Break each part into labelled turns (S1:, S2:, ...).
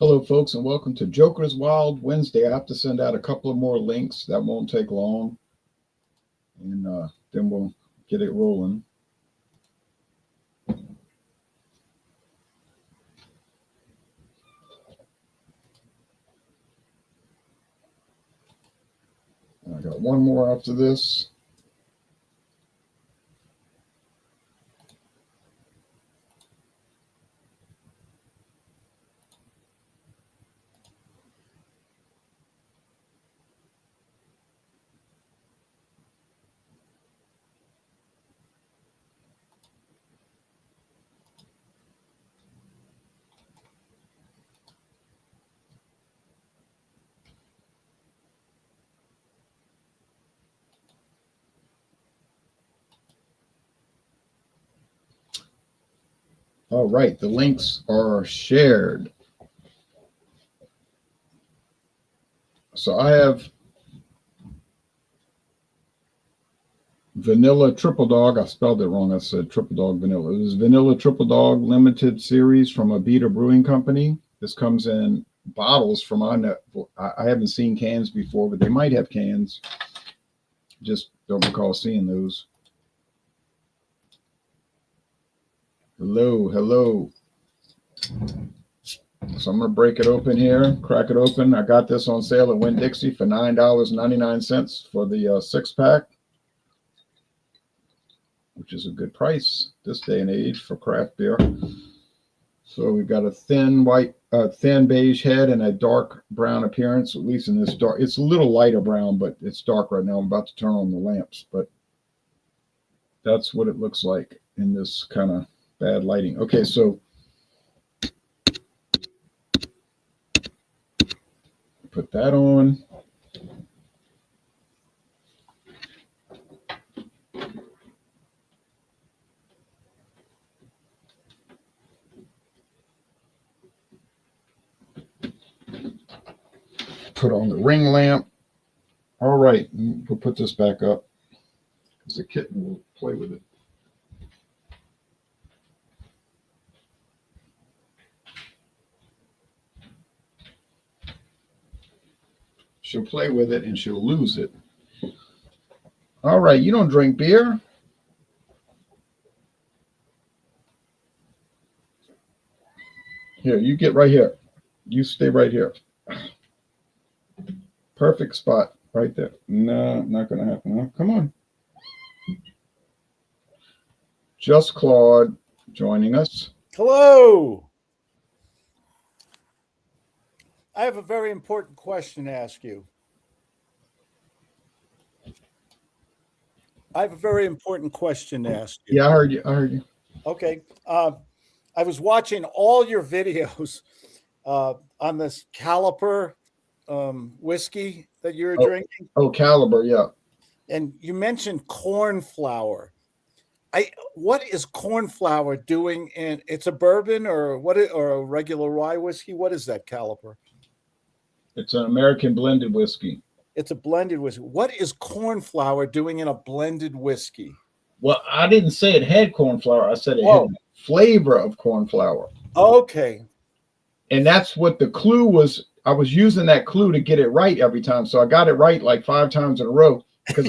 S1: Hello, folks, and welcome to Joker's Wild Wednesday. I have to send out a couple of more links. That won't take long, and then we'll get it rolling. I got one more after this. All right, the links are shared. So I have Vanilla Triple Dog. I spelled it wrong. I said Triple Dog Vanilla. It was Vanilla Triple Dog Limited Series from Abita Brewing Company. This comes in bottles from I haven't seen cans before, but they might have cans. Just don't recall seeing those. Hello. So I'm going to break it open here, crack it open. I got this on sale at Winn-Dixie for $9.99 for the six-pack, which is a good price this day and age for craft beer. So we've got a thin beige head and a dark brown appearance, at least in this dark. It's a little lighter brown, but it's dark right now. I'm about to turn on the lamps, but that's what it looks like in this kind of bad lighting. Okay, so put that on. Put on the ring lamp. All right, we'll put this back up because the kitten will play with it. She'll play with it and she'll lose it. All right, you don't drink beer. Here, you get right here. You stay right here. Perfect spot right there. No, not going to happen. Huh? Come on. Just Claude joining us.
S2: Hello. I have a very important question to ask you.
S1: Yeah, I heard you.
S2: Okay. I was watching all your videos on this caliper whiskey that you're drinking.
S1: Oh, Caliber, yeah.
S2: And you mentioned corn flour. What is corn flour doing in? It's a bourbon or a regular rye whiskey? What is that caliper?
S1: It's an American blended whiskey.
S2: It's a blended whiskey. What is corn flour doing in a blended whiskey?
S1: Well, I didn't say it had corn flour. I said it had the flavor of corn flour.
S2: Okay.
S1: And that's what the clue was. I was using that clue to get it right every time. So I got it right like 5 times in a row because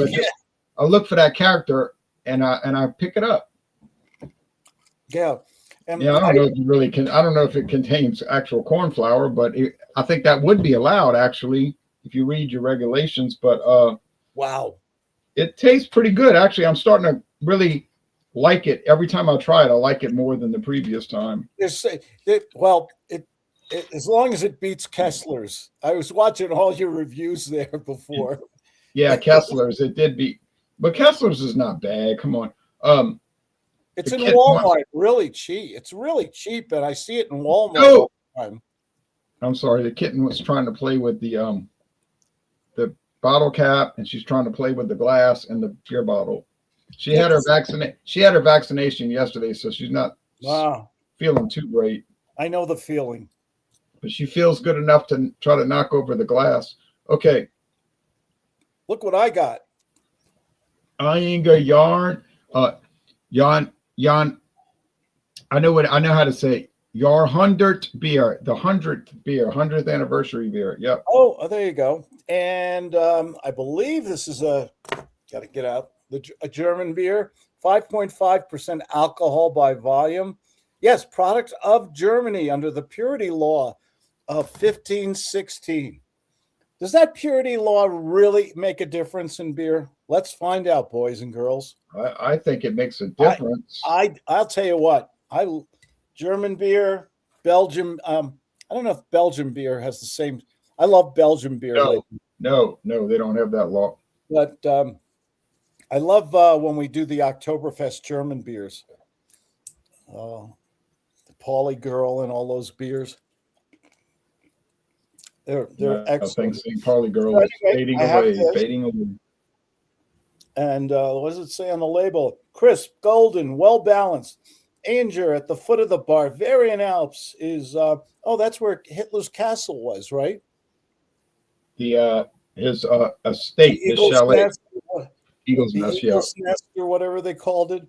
S1: I look for that character and I pick it up.
S2: Yeah.
S1: And I don't know if you really can. I don't know if it contains actual corn flour, but I think that would be allowed actually if you read your regulations. But
S2: wow,
S1: it tastes pretty good. Actually, I'm starting to really like it. Every time I try it, I like it more than the previous time.
S2: As long as it beats Kessler's. I was watching all your reviews there before.
S1: Yeah, Kessler's. It did beat, but Kessler's is not bad. Come on.
S2: It's in Walmart, really cheap. It's really cheap, and I see it in Walmart all the time.
S1: I'm sorry. The kitten was trying to play with the bottle cap, and she's trying to play with the glass and the beer bottle. She had her vaccination yesterday, so she's not feeling too great.
S2: I know the feeling.
S1: But she feels good enough to try to knock over the glass. Okay.
S2: Look what I got.
S1: Yarn. Jan, I know how to say Your 100th beer, the 100th beer, 100th anniversary beer. Yep.
S2: Oh, there you go. And I believe this is got to get out, a German beer, 5.5% alcohol by volume. Yes, product of Germany under the purity law of 1516. Does that purity law really make a difference in beer? Let's find out, boys and girls.
S1: I think it makes a difference.
S2: I'll tell you what. German beer, Belgium. I don't know if Belgian beer has the same. I love Belgian beer.
S1: No, they don't have that law.
S2: But I love when we do the Oktoberfest German beers. The Pauly Girl and all those beers. They're excellent.
S1: St. Pauly Girl is fading away.
S2: And what does it say on the label? Crisp, golden, well balanced. Anger at the foot of the Bavarian Alps is that's where Hitler's castle was, right?
S1: His estate, his chalet, Eagle's Nest,
S2: or whatever they called it,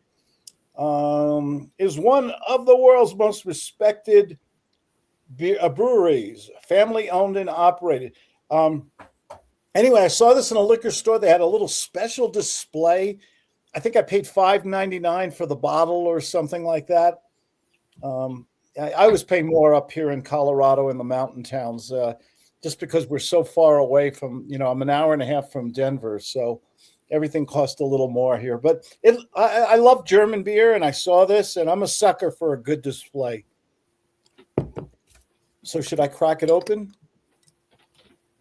S2: is one of the world's most respected breweries, family owned and operated. Anyway, I saw this in a liquor store. They had a little special display. I think I paid $5.99 for the bottle or something like that. I was paying more up here in Colorado in the mountain towns, just because we're so far away from, I'm an hour and a half from Denver. So everything cost a little more here. But I love German beer, and I saw this, and I'm a sucker for a good display. So should I crack it open?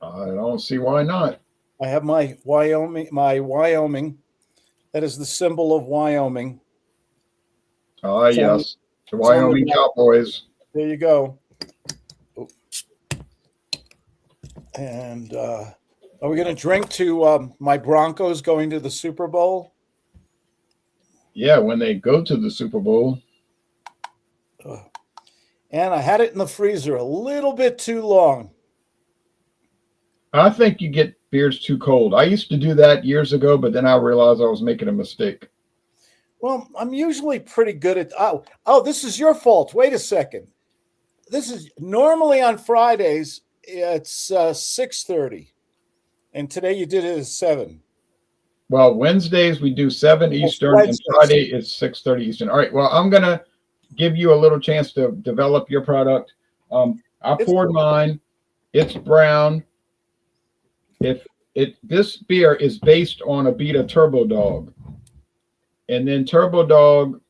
S1: I don't see why not.
S2: I have my Wyoming. That is the symbol of Wyoming.
S1: Yes. The Wyoming Cowboys.
S2: There you go. And are we going to drink to my Broncos going to the Super Bowl?
S1: Yeah, when they go to the Super Bowl.
S2: And I had it in the freezer a little bit too long.
S1: I think you get beers too cold. I used to do that years ago, but then I realized I was making a mistake.
S2: Well, I'm usually pretty good at. Oh, this is your fault. Wait a second. This is normally on Fridays. It's 6:30, and today you did it at 7.
S1: Well, Wednesdays we do 7 Eastern, and Friday is 6:30 Eastern. All right. Well, I'm gonna give you a little chance to develop your product. I poured mine. It's brown. This beer is based on a Beta Turbo Dog, and then Turbo Dog,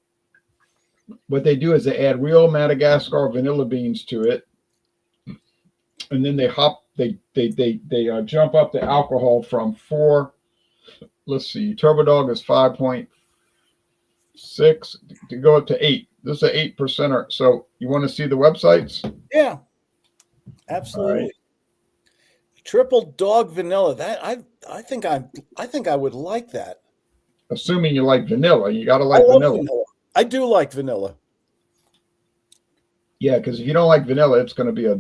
S1: what they do is they add real Madagascar vanilla beans to it, and then they jump up the alcohol from 4. Let's see, Turbo Dog is 5.6 to go up to 8. This is an 8%er. So you want to see the websites?
S2: Yeah, absolutely. Right. Triple Dog Vanilla. That I think I would like that.
S1: Assuming you like vanilla, you got to like vanilla.
S2: I do like vanilla.
S1: Yeah, because if you don't like vanilla, it's going to be a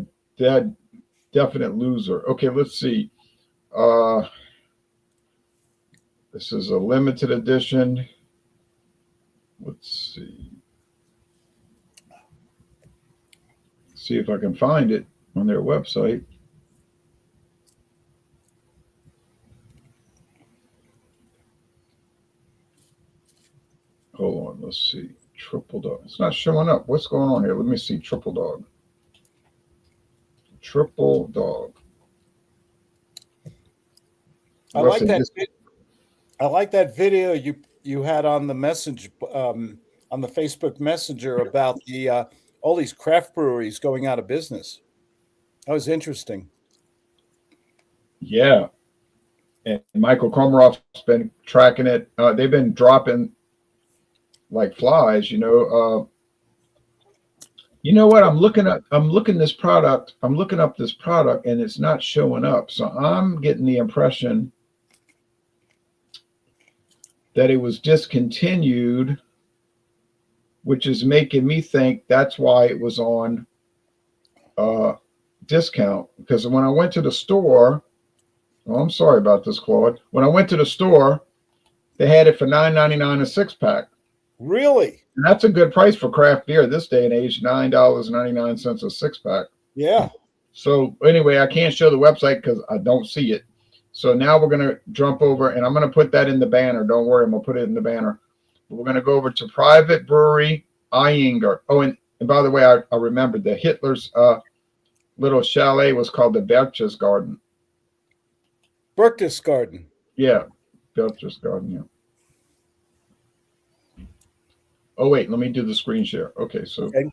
S1: definite loser. Okay, let's see. This is a limited edition. Let's see. See if I can find it on their website. Hold on, let's see. Triple Dog. It's not showing up. What's going on here? Let me see. Triple Dog. Triple Dog.
S2: I like that video you had on the message on the Facebook Messenger about the all these craft breweries going out of business. That was interesting.
S1: Yeah, and Michael Komaroff's been tracking it. They've been dropping like flies, You know what? I'm looking up this product, and it's not showing up. So I'm getting the impression that it was discontinued, which is making me think that's why it was on discount. Because when I went to the store, I'm sorry about this, Claude. When I went to the store, they had it for $9.99 a 6-pack.
S2: Really?
S1: And that's a good price for craft beer this day and age, $9.99 a 6-pack.
S2: Yeah.
S1: So anyway, I can't show the website because I don't see it. So now we're going to jump over, and I'm going to put that in the banner. Don't worry, I'm going to put it in the banner. We're going to go over to Private Brewery Eyinger. Oh, and by the way, I remembered that Hitler's little chalet was called the Berchtesgaden.
S2: Berchtesgaden.
S1: Yeah, Berchtesgaden, yeah. Oh, wait, let me do the screen share. Okay, so
S2: Okay.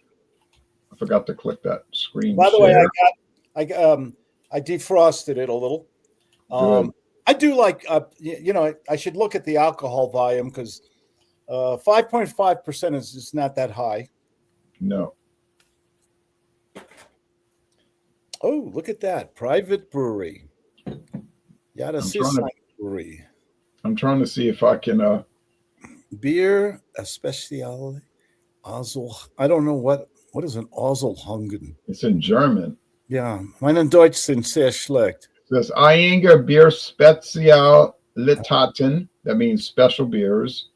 S1: I forgot to click that screen
S2: By the
S1: share.
S2: way, I defrosted it a little.
S1: Good.
S2: I do like, I should look at the alcohol volume because 5.5% is not that high.
S1: No.
S2: Oh, look at that. Private brewery. Yeah, das ist ein brewery.
S1: I'm trying to see if I can.
S2: Beer, especially. I don't know what is an Ozzelhungen.
S1: It's in German.
S2: Ja, meine Deutsch sind sehr schlecht.
S1: It says Eyinger Bier Spezialitäten. That means special beers.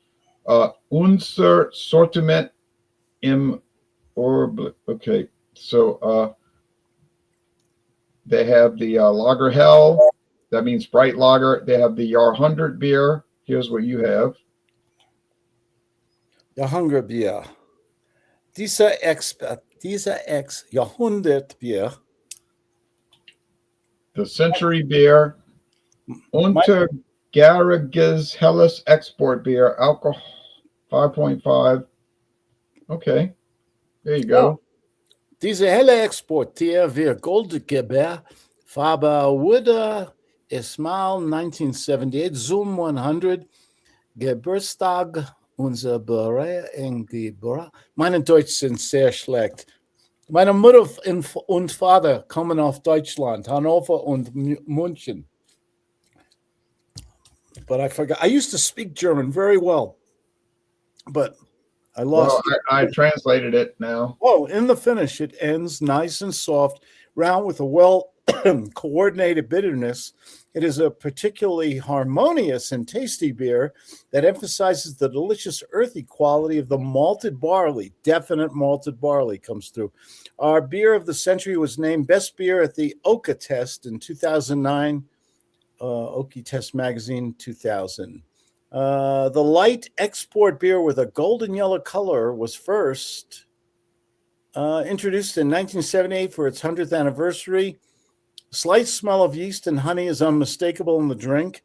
S1: Unser Sortiment im Orb. Okay, so they have the Lager Hell. That means bright lager. They have the Jahrhundert beer. Here's what you have.
S2: Jahrhundertbier. Dieser Jahrhundertbier.
S1: The Century beer. Untergäriges Helles Export beer. Alcohol 5.5. Okay. There you go.
S2: Diese helle Exportier wird Goldgeber Faber Wooder Ismail 1978 Zoom 100 Geburtstag unser Bürger in Geburt. Meine Deutsch sind sehr schlecht. Meine Mutter und Vater kommen aus Deutschland, Hannover und München. But I forgot. I used to speak German very well, but I lost.
S1: Well, I translated it now.
S2: Oh, in the finish, it ends nice and soft, round with a well coordinated bitterness. It is a particularly harmonious and tasty beer that emphasizes the delicious earthy quality of the malted barley. Definite malted barley comes through. Our beer of the century was named Best Beer at the Oka Test in 2009. Oki Test Magazine 2000. The light export beer with a golden yellow color was first introduced in 1978 for its 100th anniversary. Slight smell of yeast and honey is unmistakable in the drink.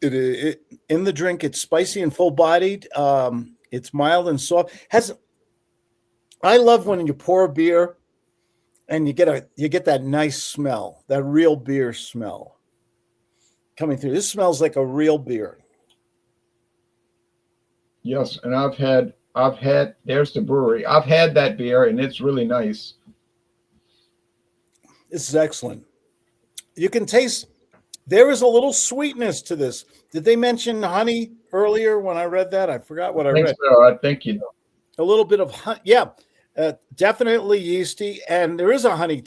S2: In the drink, it's spicy and full-bodied. It's mild and soft. I love when you pour a beer and you get that nice smell, that real beer smell coming through. This smells like a real beer.
S1: Yes, and I've had there's the brewery. I've had that beer and it's really nice.
S2: This is excellent. You can taste there is a little sweetness to this. Did they mention honey earlier when I read that? I forgot what I read.
S1: So. I think you know.
S2: A little bit of honey. Yeah, definitely yeasty. And there is a honey.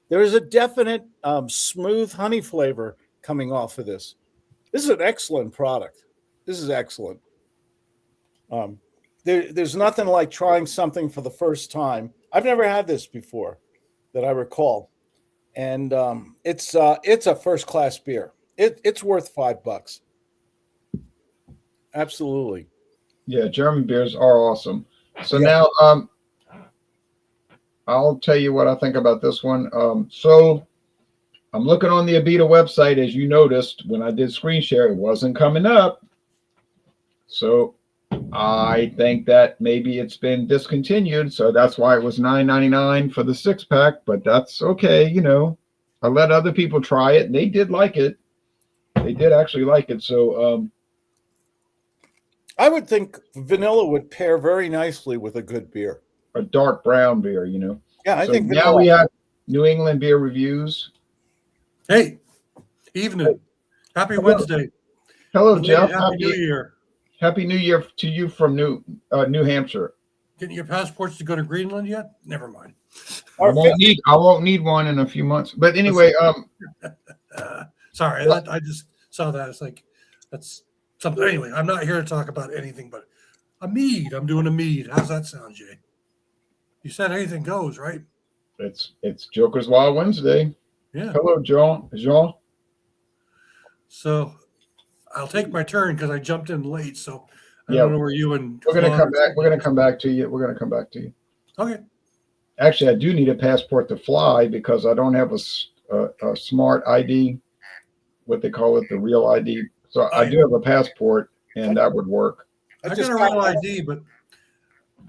S2: There is a definite smooth honey flavor coming off of this. This is an excellent product. This is excellent. There's nothing like trying something for the first time. I've never had this before that I recall. And it's a first-class beer. It's worth $5. Absolutely.
S1: Yeah, German beers are awesome. So
S2: Yeah.
S1: now I'll tell you what I think about this one. So I'm looking on the Abita website. As you noticed, when I did screen share, it wasn't coming up. So I think that maybe it's been discontinued. So that's why it was $9.99 for the 6-pack. But that's okay. You know, I let other people try it and they did like it. They did actually like it. So
S2: I would think vanilla would pair very nicely with a good beer.
S1: a dark brown beer, you know.
S2: Yeah, I
S1: So
S2: think
S1: now
S2: vanilla.
S1: we have New England beer reviews.
S3: Hey, evening. Happy Wednesday.
S1: Hello,
S3: Belated
S1: Jeff.
S3: Happy New Year.
S1: Happy New Year to you from New Hampshire.
S3: Getting your passports to go to Greenland yet? Never mind.
S1: I won't need one in a few months. But anyway,
S3: Sorry, I just saw that. It's like that's something. Anyway, I'm not here to talk about anything but A mead. I'm doing a mead. How's that sound, Jay? You said anything goes, right?
S1: It's Joker's Wild Wednesday.
S3: Yeah.
S1: Hello, Jean.
S3: So I'll take my turn because I jumped in late. So I
S1: Yeah,
S3: don't know where you and
S1: we're gonna
S3: Claude
S1: come
S3: or
S1: back. We're
S3: somebody-
S1: gonna come back to you. We're gonna come back to you.
S3: Okay.
S1: Actually, I do need a passport to fly because I don't have a smart ID, what they call it, the real ID. So I do have a passport, and that would work.
S3: I
S2: just
S3: got a
S2: got
S3: real
S2: one.
S3: ID, but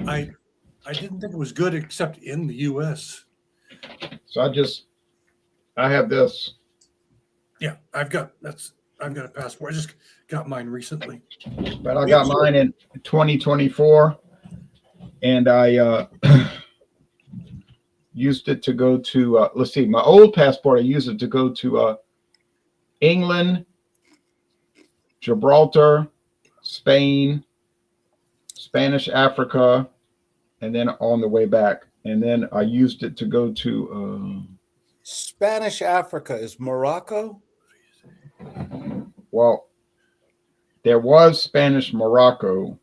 S3: I didn't think it was good except in the U.S.
S1: So I have this.
S3: Yeah, I've got a passport. I just got mine recently.
S1: But I got mine in 2024, and I used it to go to, let's see, my old passport, I used it to go to England, Gibraltar, Spain, Spanish Africa, and then on the way back. And then I used it to go to,
S2: Spanish Africa is Morocco.
S1: well, there was Spanish Morocco,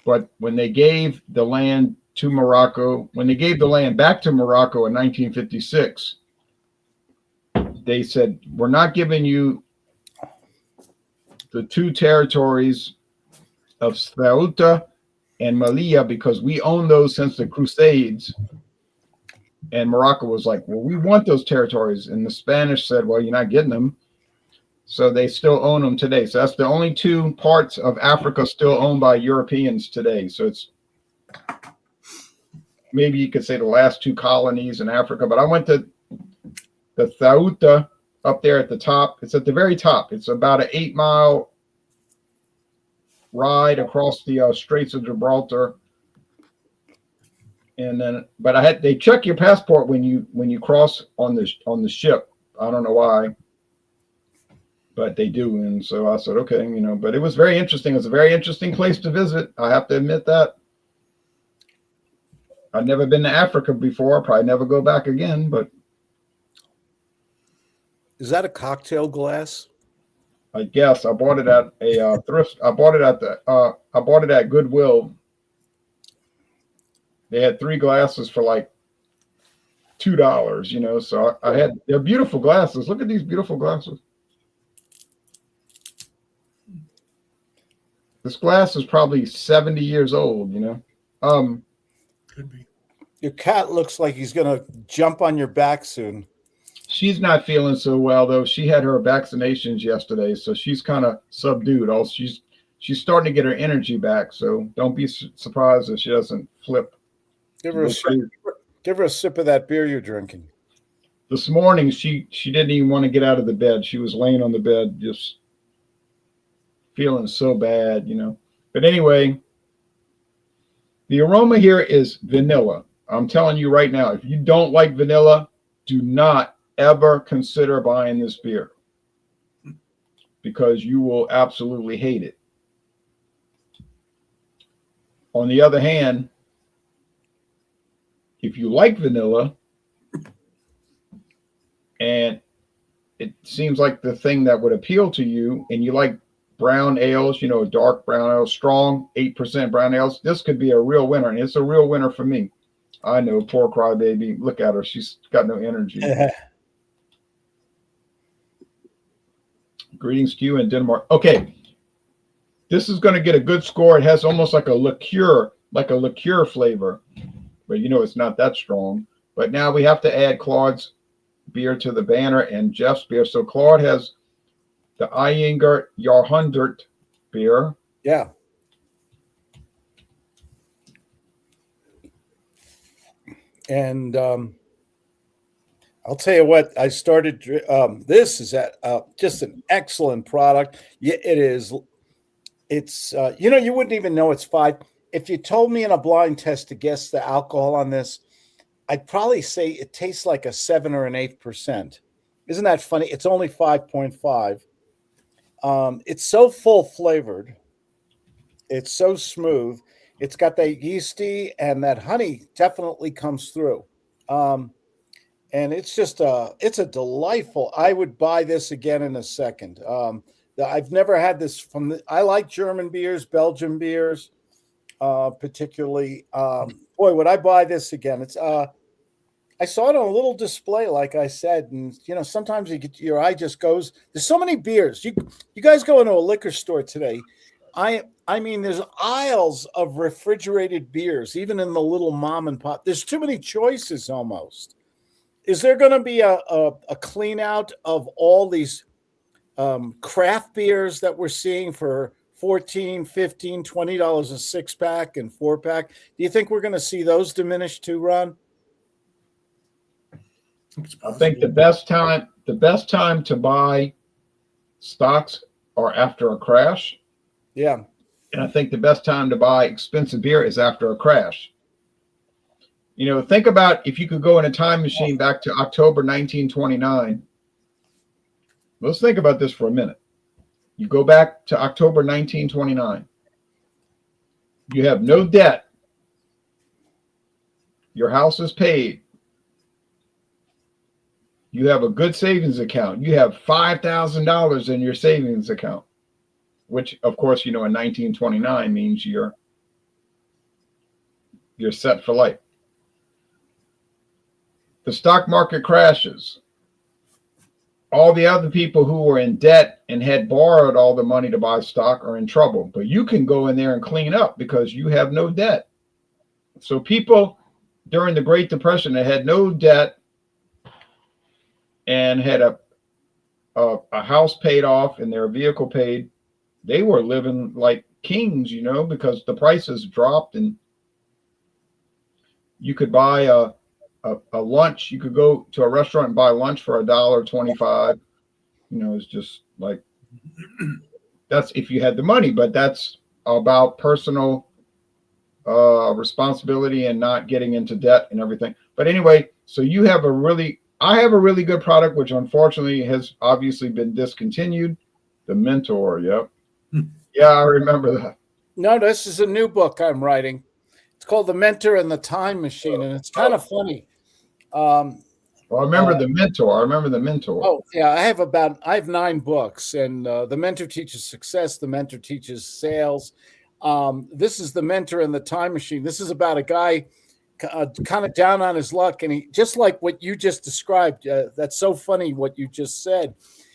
S1: but when they gave the land to Morocco, when they gave the land back to Morocco in 1956, they said, we're not giving you the two territories of Ceuta and Melilla because we own those since the Crusades. And Morocco was like, well, we want those territories. And the Spanish said, well, you're not getting them. So they still own them today. So that's the only two parts of Africa still owned by Europeans today. So it's maybe you could say the last two colonies in Africa. But I went to the Ceuta up there at the top. It's at the very top. It's about an 8-mile ride across the Straits of Gibraltar. And then, but they check your passport when you cross on the ship. I don't know why, but they do. And so I said, okay, but it was very interesting. It's a very interesting place to visit. I have to admit that. I've never been to Africa before. I'll probably never go back again, but.
S2: Is that a cocktail glass?
S1: I guess I bought it at a thrift. I bought it at Goodwill. They had 3 glasses for like $2, So I had, they're beautiful glasses. Look at these beautiful glasses. This glass is probably 70 years old,
S3: Could be.
S2: Your cat looks like he's going to jump on your back soon.
S1: She's not feeling so well though. She had her vaccinations yesterday, so she's kind of subdued. Also, she's starting to get her energy back. So don't be surprised if she doesn't flip.
S2: Give her a sip of that beer you're drinking.
S1: This morning, she didn't even want to get out of the bed. She was laying on the bed, just feeling so bad, But anyway, the aroma here is vanilla. I'm telling you right now, if you don't like vanilla, do not ever consider buying this beer because you will absolutely hate it. On the other hand, if you like vanilla and it seems like the thing that would appeal to you and you like brown ales, dark brown ale, strong 8% brown ales, this could be a real winner. And it's a real winner for me. I know, poor crybaby. Look at her. She's got no energy. Greetings to you in Denmark. Okay. This is going to get a good score. It has almost like a liqueur flavor. But it's not that strong. But now we have to add Claude's beer to the banner and Jeff's beer. So Claude has the Eyinger Jahrhundert beer.
S2: Yeah. And I'll tell you what, I started. This is just an excellent product. Yeah, it is. It's you wouldn't even know it's 5. If you told me in a blind test to guess the alcohol on this, I'd probably say it tastes like a 7 or an 8%. Isn't that funny? It's only 5.5. It's so full flavored. It's so smooth. It's got that yeasty and that honey definitely comes through. And it's just it's a delightful. I would buy this again in a second. I've never had this from the. I like German beers, Belgian beers, particularly. Boy, would I buy this again? It's I saw it on a little display, like I said, and sometimes your eye just goes. There's so many beers. You guys go into a liquor store today. I mean, there's aisles of refrigerated beers, even in the little mom and pop. There's too many choices almost. Is there going to be a clean out of all these craft beers that we're seeing for $14, $15, $20 a 6-pack and 4-pack? Do you think we're going to see those diminish too, Ron?
S1: I think the best time to buy stocks are after a crash.
S2: Yeah.
S1: And I think the best time to buy expensive beer is after a crash. Think about if you could go in a time machine back to October 1929. Let's think about this for a minute. You go back to October 1929. You have no debt. Your house is paid. You have a good savings account. You have $5,000 in your savings account, which, of course, in 1929 means you're set for life. The stock market crashes. All the other people who were in debt and had borrowed all the money to buy stock are in trouble. But you can go in there and clean up because you have no debt. So people during the Great Depression that had no debt and had a house paid off and their vehicle paid, they were living like kings, because the prices dropped and you could buy a lunch. You could go to a restaurant and buy lunch for $1.25. It's just like, that's if you had the money, but that's about personal responsibility and not getting into debt and everything. But anyway, so I have a really good product, which unfortunately has obviously been discontinued. The Mentor. Yep. Yeah, I remember that.
S2: No, this is a new book I'm writing. It's called The Mentor and the Time Machine, and it's kind of funny.
S1: Well, I remember the Mentor.
S2: Oh, yeah, I have 9 books, and The Mentor teaches success. The Mentor teaches sales. This is The Mentor and the Time Machine. This is about a guy kind of down on his luck, and he, just like what you just described, that's so funny what you just said.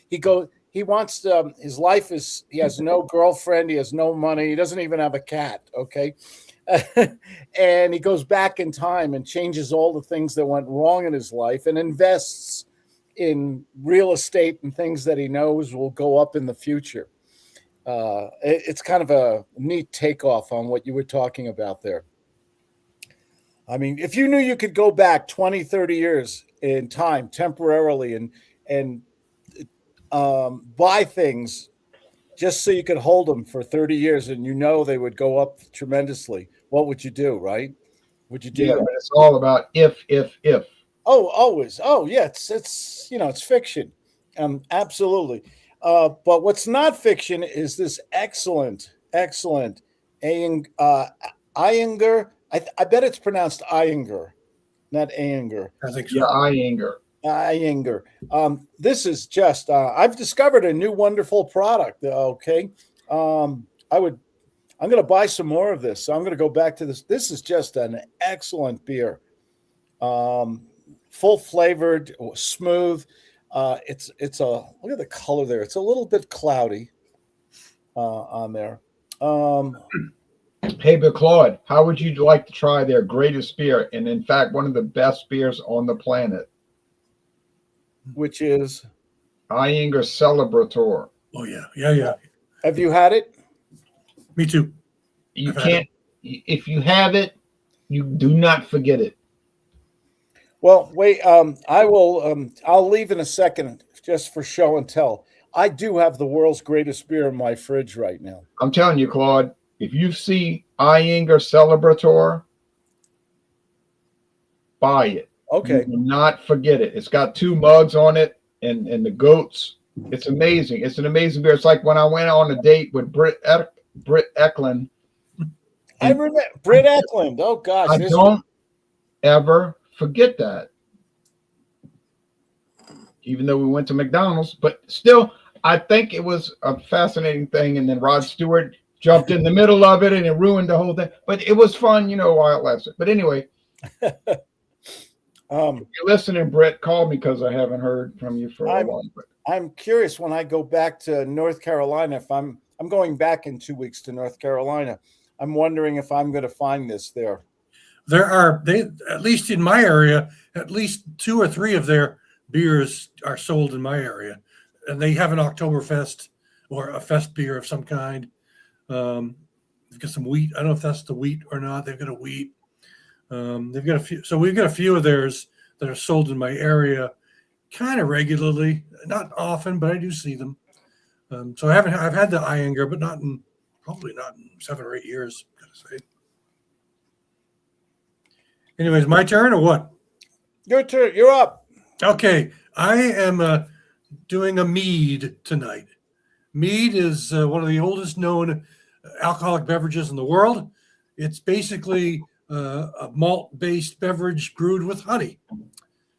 S2: He wants to, his life is, he has no girlfriend, he has no money, he doesn't even have a cat, okay? And he goes back in time and changes all the things that went wrong in his life and invests in real estate and things that he knows will go up in the future. It's kind of a neat takeoff on what you were talking about there. I mean, if you knew you could go back 20, 30 years in time temporarily and buy things just so you could hold them for 30 years and they would go up tremendously, what would you do, right? Would you do that?
S1: But it's all about if.
S2: Oh, always. Oh, yeah, it's fiction. Absolutely. But what's not fiction is this excellent Iyengar. I bet it's pronounced Iyengar, not Iyengar.
S3: I think so.
S1: Yeah, Iyengar.
S2: This is just I've discovered a new wonderful product. Okay. I'm going to buy some more of this. So I'm going to go back to this. This is just an excellent beer. Full flavored, smooth. It's look at the color there. It's a little bit cloudy on there.
S1: Hey, but Claude, how would you like to try their greatest beer? And in fact, one of the best beers on the planet.
S2: Which is?
S1: Iyengar Celebrator.
S3: Oh, yeah.
S2: Have you had it?
S3: Me too.
S1: You can't, if you have it, you do not forget it.
S2: Well, wait, I'll leave in a second just for show and tell. I do have the world's greatest beer in my fridge right now.
S1: I'm telling you, Claude, if you see Iyengar Celebrator, buy it.
S2: Okay.
S1: You will not forget it. It's got 2 mugs on it and the goats. It's amazing. It's an amazing beer. It's like when I went on a date with Britt Eklund.
S2: I remember Britt Eklund. Oh, gosh.
S1: I don't ever forget that. Even though we went to McDonald's, but still, I think it was a fascinating thing, and then Rod Stewart jumped in the middle of it, and it ruined the whole thing. But it was fun, while it lasted. But anyway, if you're listening, Brett, call me because I haven't heard from you for a while.
S2: I'm curious when I go back to North Carolina. If I'm going back in 2 weeks to North Carolina, I'm wondering if I'm going to find this there.
S3: There are at least in my area, at least 2 or 3 of their beers are sold in my area, and they have an Oktoberfest or a fest beer of some kind. They've got some wheat. I don't know if that's the wheat or not. They've got a wheat. They've got a few. So we've got a few of theirs that are sold in my area, kind of regularly. Not often, but I do see them. So I've had the Iyengar, but probably not in 7 or 8 years. Gotta say. Anyways, my turn or what?
S2: Your turn. You're up.
S3: Okay, I am doing a mead tonight. Mead is one of the oldest known alcoholic beverages in the world. It's basically a malt-based beverage brewed with honey,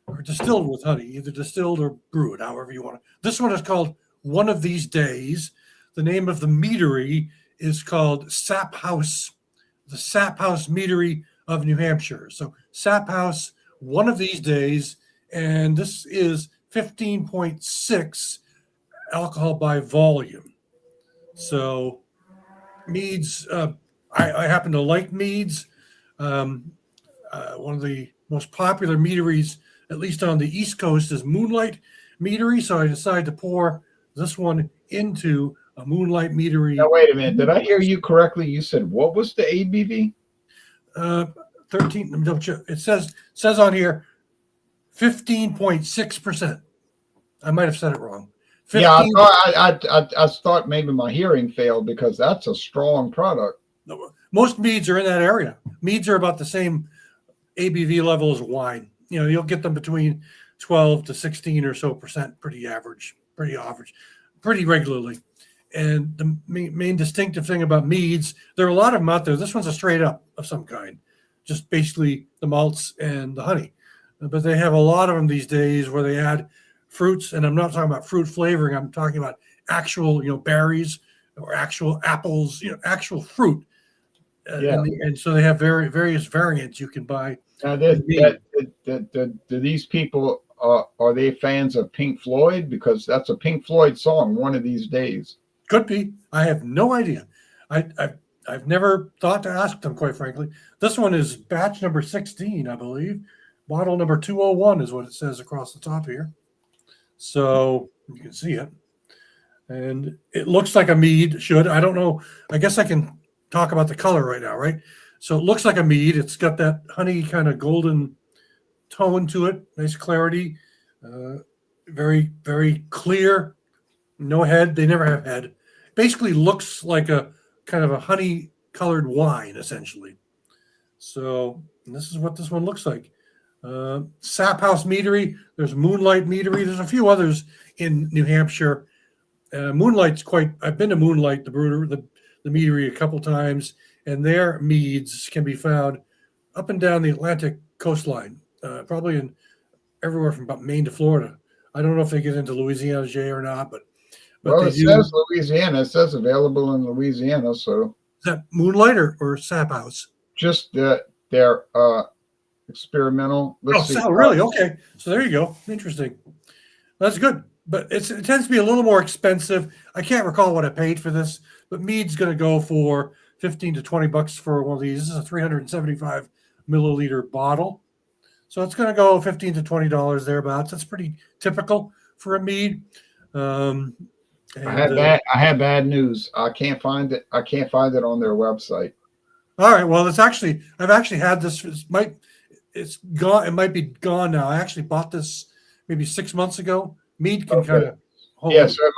S3: or distilled with honey, either distilled or brewed, however you want it. This one is called One of These Days. The name of the meadery is called Sap House, the Sap House Meadery of New Hampshire. So Sap House, One of These Days, and this is 15.6 alcohol by volume. So meads, I happen to like meads. One of the most popular meaderies, at least on the East Coast, is Moonlight Meadery. So I decided to pour this one into a Moonlight Meadery.
S1: Now, wait a minute. Did I hear you correctly? You said, what was the ABV?
S3: 13. Let me double check. It says on here 15.6%. I might have said it wrong. 15.
S1: Yeah, I thought maybe my hearing failed because that's a strong product.
S3: Most meads are in that area. Meads are about the same ABV level as wine. You'll get them between 12 to 16 or so percent, pretty regularly. And the main distinctive thing about meads, there are a lot of them out there. This one's a straight up of some kind, just basically the malts and the honey. But they have a lot of them these days where they add fruits, and I'm not talking about fruit flavoring. I'm talking about actual, berries or actual apples, actual fruit. And so they have various variants you can buy.
S1: Now, do these people are they fans of Pink Floyd? Because that's a Pink Floyd song, One of These Days.
S3: Could be. I have no idea. I've never thought to ask them, quite frankly. This one is batch number 16, I believe. Bottle number 201 is what it says across the top here. So you can see it. And it looks like a mead should. I don't know. I guess I can talk about the color right now, right? So it looks like a mead. It's got that honey kind of golden tone to it. Nice clarity. Very, very clear. No head. They never have head. Basically looks like a kind of a honey colored wine, essentially. So this is what this one looks like. Sap House Meadery. There's Moonlight Meadery. There's a few others in New Hampshire. Moonlight's I've been to Moonlight, the brewery, the meadery a couple times, and their meads can be found up and down the Atlantic coastline, probably in everywhere from about Maine to Florida. I don't know if they get into Louisiana, Jay, or not, but
S1: well, it says Louisiana. It says available in Louisiana. So
S3: is that Moonlight or Sap House?
S1: Just their experimental.
S3: Really? Okay. So there you go. Interesting. That's good. But it tends to be a little more expensive. I can't recall what I paid for this, but mead's going to go for $15 to $20 for one of these. This is a 375 milliliter bottle. So it's going to go $15 to $20 thereabouts. That's pretty typical for a mead.
S1: I have bad news. I can't find it. I can't find it on their website.
S3: All right. Well, I've actually had this. It's gone. It might be gone now. I actually bought this maybe 6 months ago. Mead can kind of hold.
S1: Yeah, so it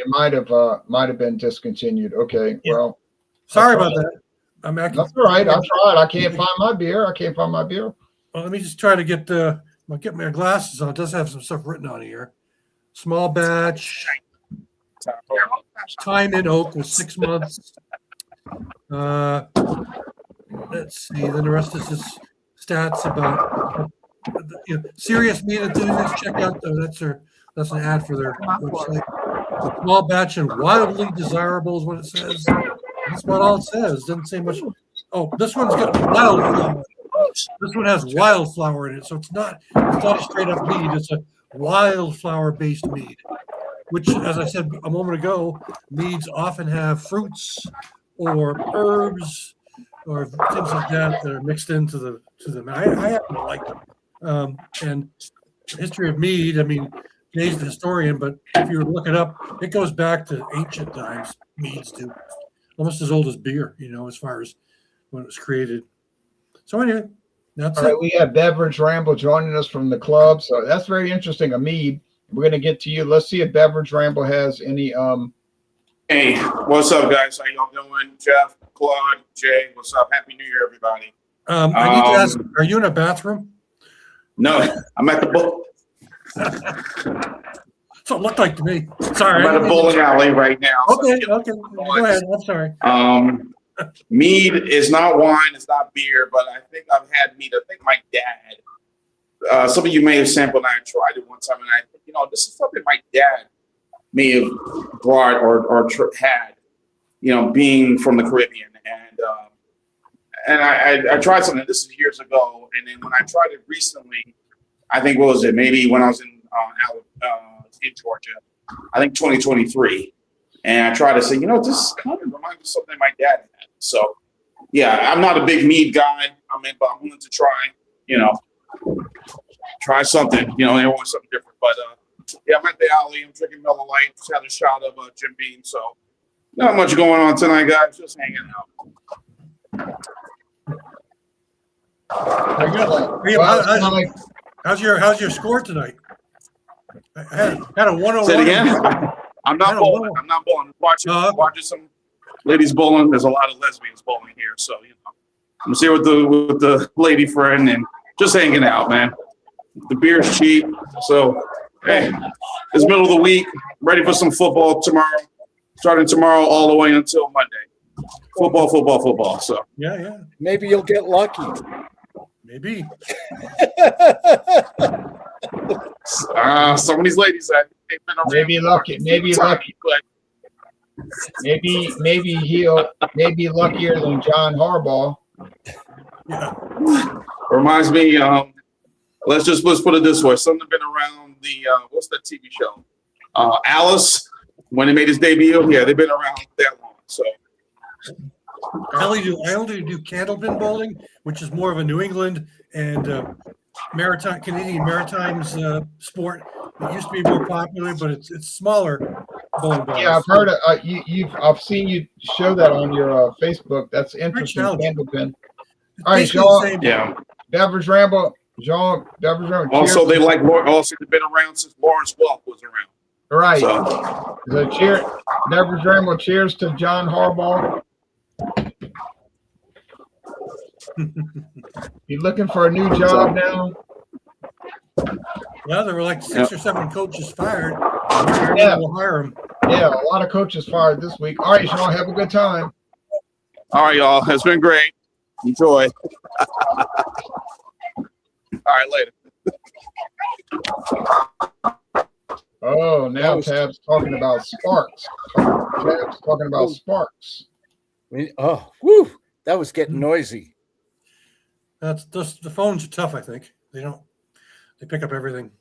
S1: might have been discontinued. Okay. Yeah. Well,
S3: sorry about that.
S1: That's all right. I tried. I can't find my beer.
S3: Well, let me just try to get my glasses on. It does have some stuff written on here. Small batch. Time in oak was 6 months. Let's see. Then the rest is just stats about serious meat enthusiasts. Check out that's an ad for their website. a small batch and wildly desirable is what it says. That's what all it says. Doesn't say much. Oh, this one's got wildflower. This one has wildflower in it, so it's not a straight up mead. It's a wildflower based mead, which, as I said a moment ago, meads often have fruits or herbs or things like that that are mixed into them. I happen to like them. And the history of mead, I mean, Jay's the historian, but if you were to look it up, it goes back to ancient times. Meads do, almost as old as beer, as far as when it was created. So anyway, that's
S1: all right. We have Beverage Ramble joining us from the club, so that's very interesting. A mead. We're gonna get to you. Let's see if Beverage Ramble has any.
S4: Hey, what's up, guys? How y'all doing? Jeff, Claude, Jay, what's up? Happy New Year, everybody.
S3: I need to ask: are you in a bathroom?
S4: No, I'm at the book.
S3: So it looked like to me. Sorry,
S4: I'm at a bowling alley right now.
S3: Okay. Go ahead. I'm sorry.
S4: Mead is not wine, it's not beer, but I think I've had mead. I think my dad. Some of you may have sampled. And I tried it one time, and I think this is something my dad may have brought or had. Being from the Caribbean, and I tried something. This is years ago, and then when I tried it recently, I think what was it? Maybe when I was in Georgia, I think 2023, and I tried to say, this kind of reminds me of something my dad had. So, yeah, I'm not a big mead guy. But I'm willing to try something. Everyone something different. But yeah, I'm at the alley. I'm drinking Miller Lite. Just had a shot of Jim Beam. So, not much going on tonight, guys. Just hanging out.
S3: How's your score tonight? I had a 101.
S4: Say it again. I'm not bowling. Watching some ladies bowling. There's a lot of lesbians bowling here, so I'm here with the lady friend and just hanging out, man. The beer's cheap, so hey, it's middle of the week. Ready for some football tomorrow. Starting tomorrow all the way until Monday. Football. So
S2: yeah. Maybe you'll get lucky.
S3: Maybe.
S4: Some of these ladies, they've been around.
S1: Maybe lucky. But maybe he'll be luckier than John Harbaugh.
S3: Yeah.
S4: Reminds me. Let's put it this way. Something been around the what's that TV show? Alice. When he made his debut, yeah, they've been around that long. So
S3: I only do candlepin bowling, which is more of a New England and Canadian Maritimes sport. It used to be more popular, but it's smaller bowling balls.
S1: Yeah, I've heard it. I've seen you show that on your Facebook. That's interesting. Candlepin. All right, Sean.
S4: Yeah.
S1: Beverage Ramble. Jean. Beverage Ramble.
S4: Also, they've been around since Lawrence Welk was around.
S1: All right.
S4: So
S1: cheer. Beverage Ramble. Cheers to John Harbaugh. You looking for a new job now?
S3: Yeah, there were like 6 or 7 coaches fired.
S1: Yeah,
S3: we'll hire them.
S1: Yeah, a lot of coaches fired this week. All right, Sean, have a good time.
S4: All right, y'all. It's been great. Enjoy. All right, later.
S1: Oh, now Tab's talking about sparks. Tab's talking about sparks.
S2: Oh, whew, that was getting noisy.
S3: That's just the phones are tough. I think they pick up everything.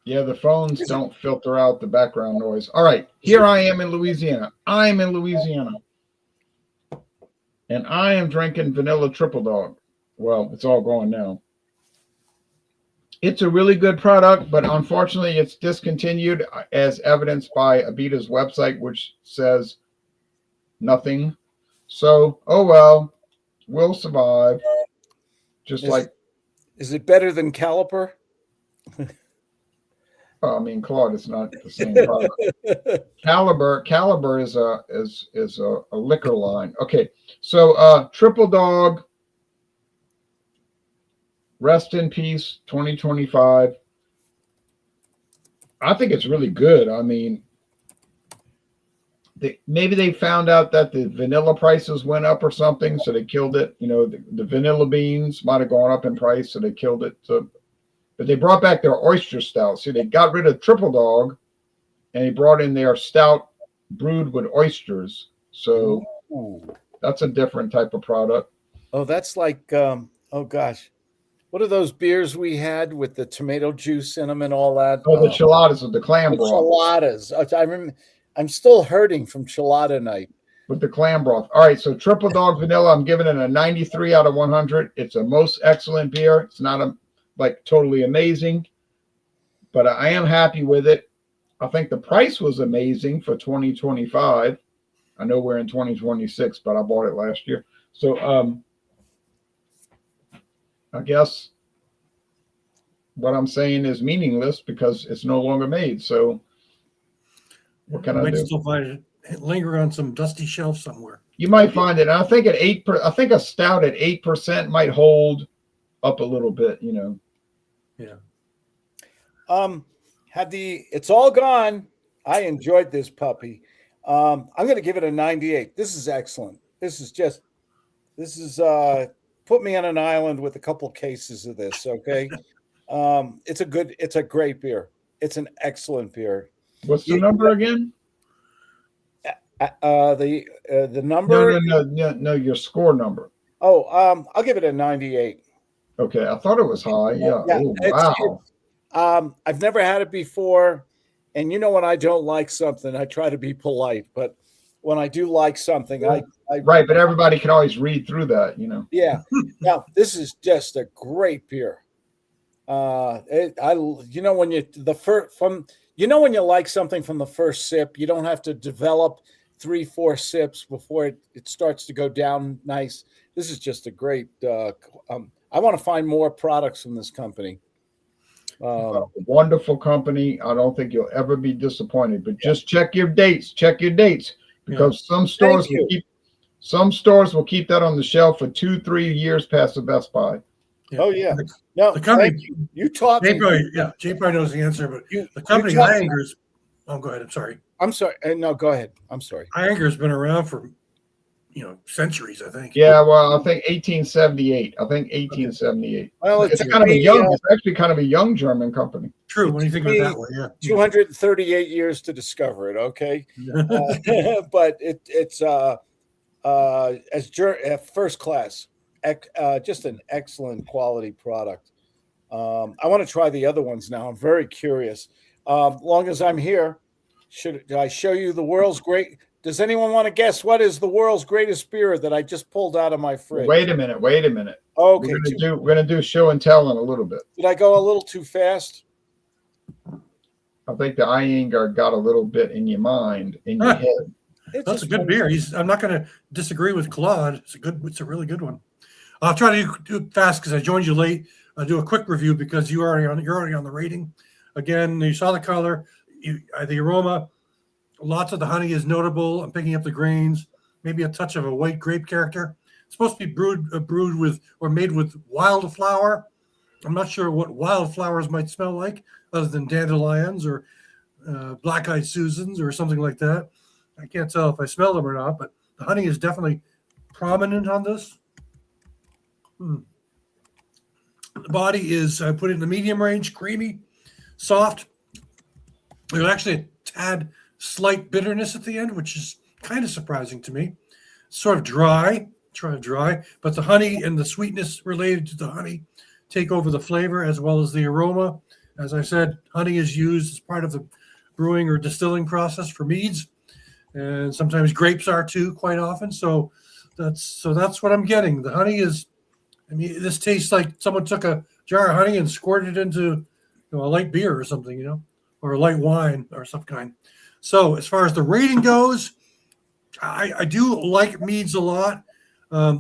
S1: Yeah, the phones don't filter out the background noise. All right, here I am in Louisiana. I'm in Louisiana, and I am drinking vanilla triple dog. Well, it's all gone now. It's a really good product, but unfortunately, it's discontinued, as evidenced by Abita's website, which says nothing. So, oh well, we'll survive.
S2: Is it better than Caliper?
S1: I mean, Claude, it's not the same product. Caliber is a liquor line. Okay, so Triple Dog, rest in peace, 2025. I think it's really good. I mean, maybe they found out that the vanilla prices went up or something, so they killed it. The vanilla beans might have gone up in price, so they killed it. But they brought back their oyster stout. See, they got rid of Triple Dog and he brought in their stout brewed with oysters. So
S2: Ooh.
S1: that's a different type of product.
S2: Oh, that's like oh gosh. What are those beers we had with the tomato juice in them and all that?
S1: Oh, the chiladas with the clam
S2: The
S1: broth.
S2: chiladas. I remember, I'm still hurting from chilada night.
S1: With the clam broth. All right, so Triple Dog Vanilla, I'm giving it a 93 out of 100. It's a most excellent beer. It's not like totally amazing, but I am happy with it. I think the price was amazing for 2025. I know we're in 2026, but I bought it last year. So I guess what I'm saying is meaningless because it's no longer made. So what can I
S3: might
S1: do?
S3: still find it linger on some dusty shelf somewhere.
S1: You might find it. I think at 8%, I think a stout at 8% might hold up a little bit, you know.
S3: Yeah.
S2: It's all gone. I enjoyed this puppy. I'm going to give it a 98. This is excellent. This is put me on an island with a couple cases of this. Okay. It's a great beer. It's an excellent beer.
S1: What's the number again?
S2: The number.
S1: No, your score number.
S2: Oh, I'll give it a 98.
S1: Okay, I thought it was high. Yeah.
S2: Yeah,
S1: Oh, wow.
S2: I've never had it before, and you know when I don't like something, I try to be polite. But when I do like something, I
S1: right. But everybody can always read through that, you know.
S2: Yeah. Now this is just a great beer. When you like something from the first sip, you don't have to develop 3-4 sips before it starts to go down nice. This is just a great. I want to find more products from this company.
S1: Wonderful company. I don't think you'll ever be disappointed. But just check your dates. Check your dates because some stores will keep that on the shelf for 2-3 years past the Best Buy.
S3: Yeah.
S2: Oh yeah. No,
S3: the company.
S2: thank you. You taught me.
S3: Jay probably knows the answer, but the company Ianger's. Oh, go ahead. I'm sorry.
S2: I'm sorry. No, go ahead. I'm sorry.
S3: Ianger's been around for centuries, I think.
S1: Yeah, well, I think 1878. Well, it's actually kind of a young German company.
S3: True, when you think of it that way, yeah.
S2: 238 years to discover it. Okay, but it's first class, just an excellent quality product. I want to try the other ones now. I'm very curious. Long as I'm here, should I show you the world's great? Does anyone want to guess what is the world's greatest beer that I just pulled out of my fridge?
S1: Wait a minute.
S2: Okay.
S1: We're gonna do show and tell in a little bit.
S2: Did I go a little too fast?
S1: I think the Iangar got a little bit in your mind, in your head.
S3: That's a good beer. I'm not going to disagree with Claude. It's a really good one. I'll try to do it fast because I joined you late. I'll do a quick review because you're already on the rating. Again, you saw the color, the aroma. Lots of the honey is notable. I'm picking up the grains, maybe a touch of a white grape character. It's supposed to be brewed with or made with wildflower. I'm not sure what wildflowers might smell like other than dandelions or black-eyed Susans or something like that. I can't tell if I smell them or not, but the honey is definitely prominent on this. The body is, I put it in the medium range, creamy, soft. There's actually a tad slight bitterness at the end, which is kind of surprising to me. Sort of dry, but the honey and the sweetness related to the honey take over the flavor as well as the aroma. As I said, honey is used as part of the brewing or distilling process for meads, and sometimes grapes are too, quite often. So that's what I'm getting. The honey is, this tastes like someone took a jar of honey and squirted it into a light beer or something, or a light wine or some kind. So as far as the rating goes, I do like meads a lot.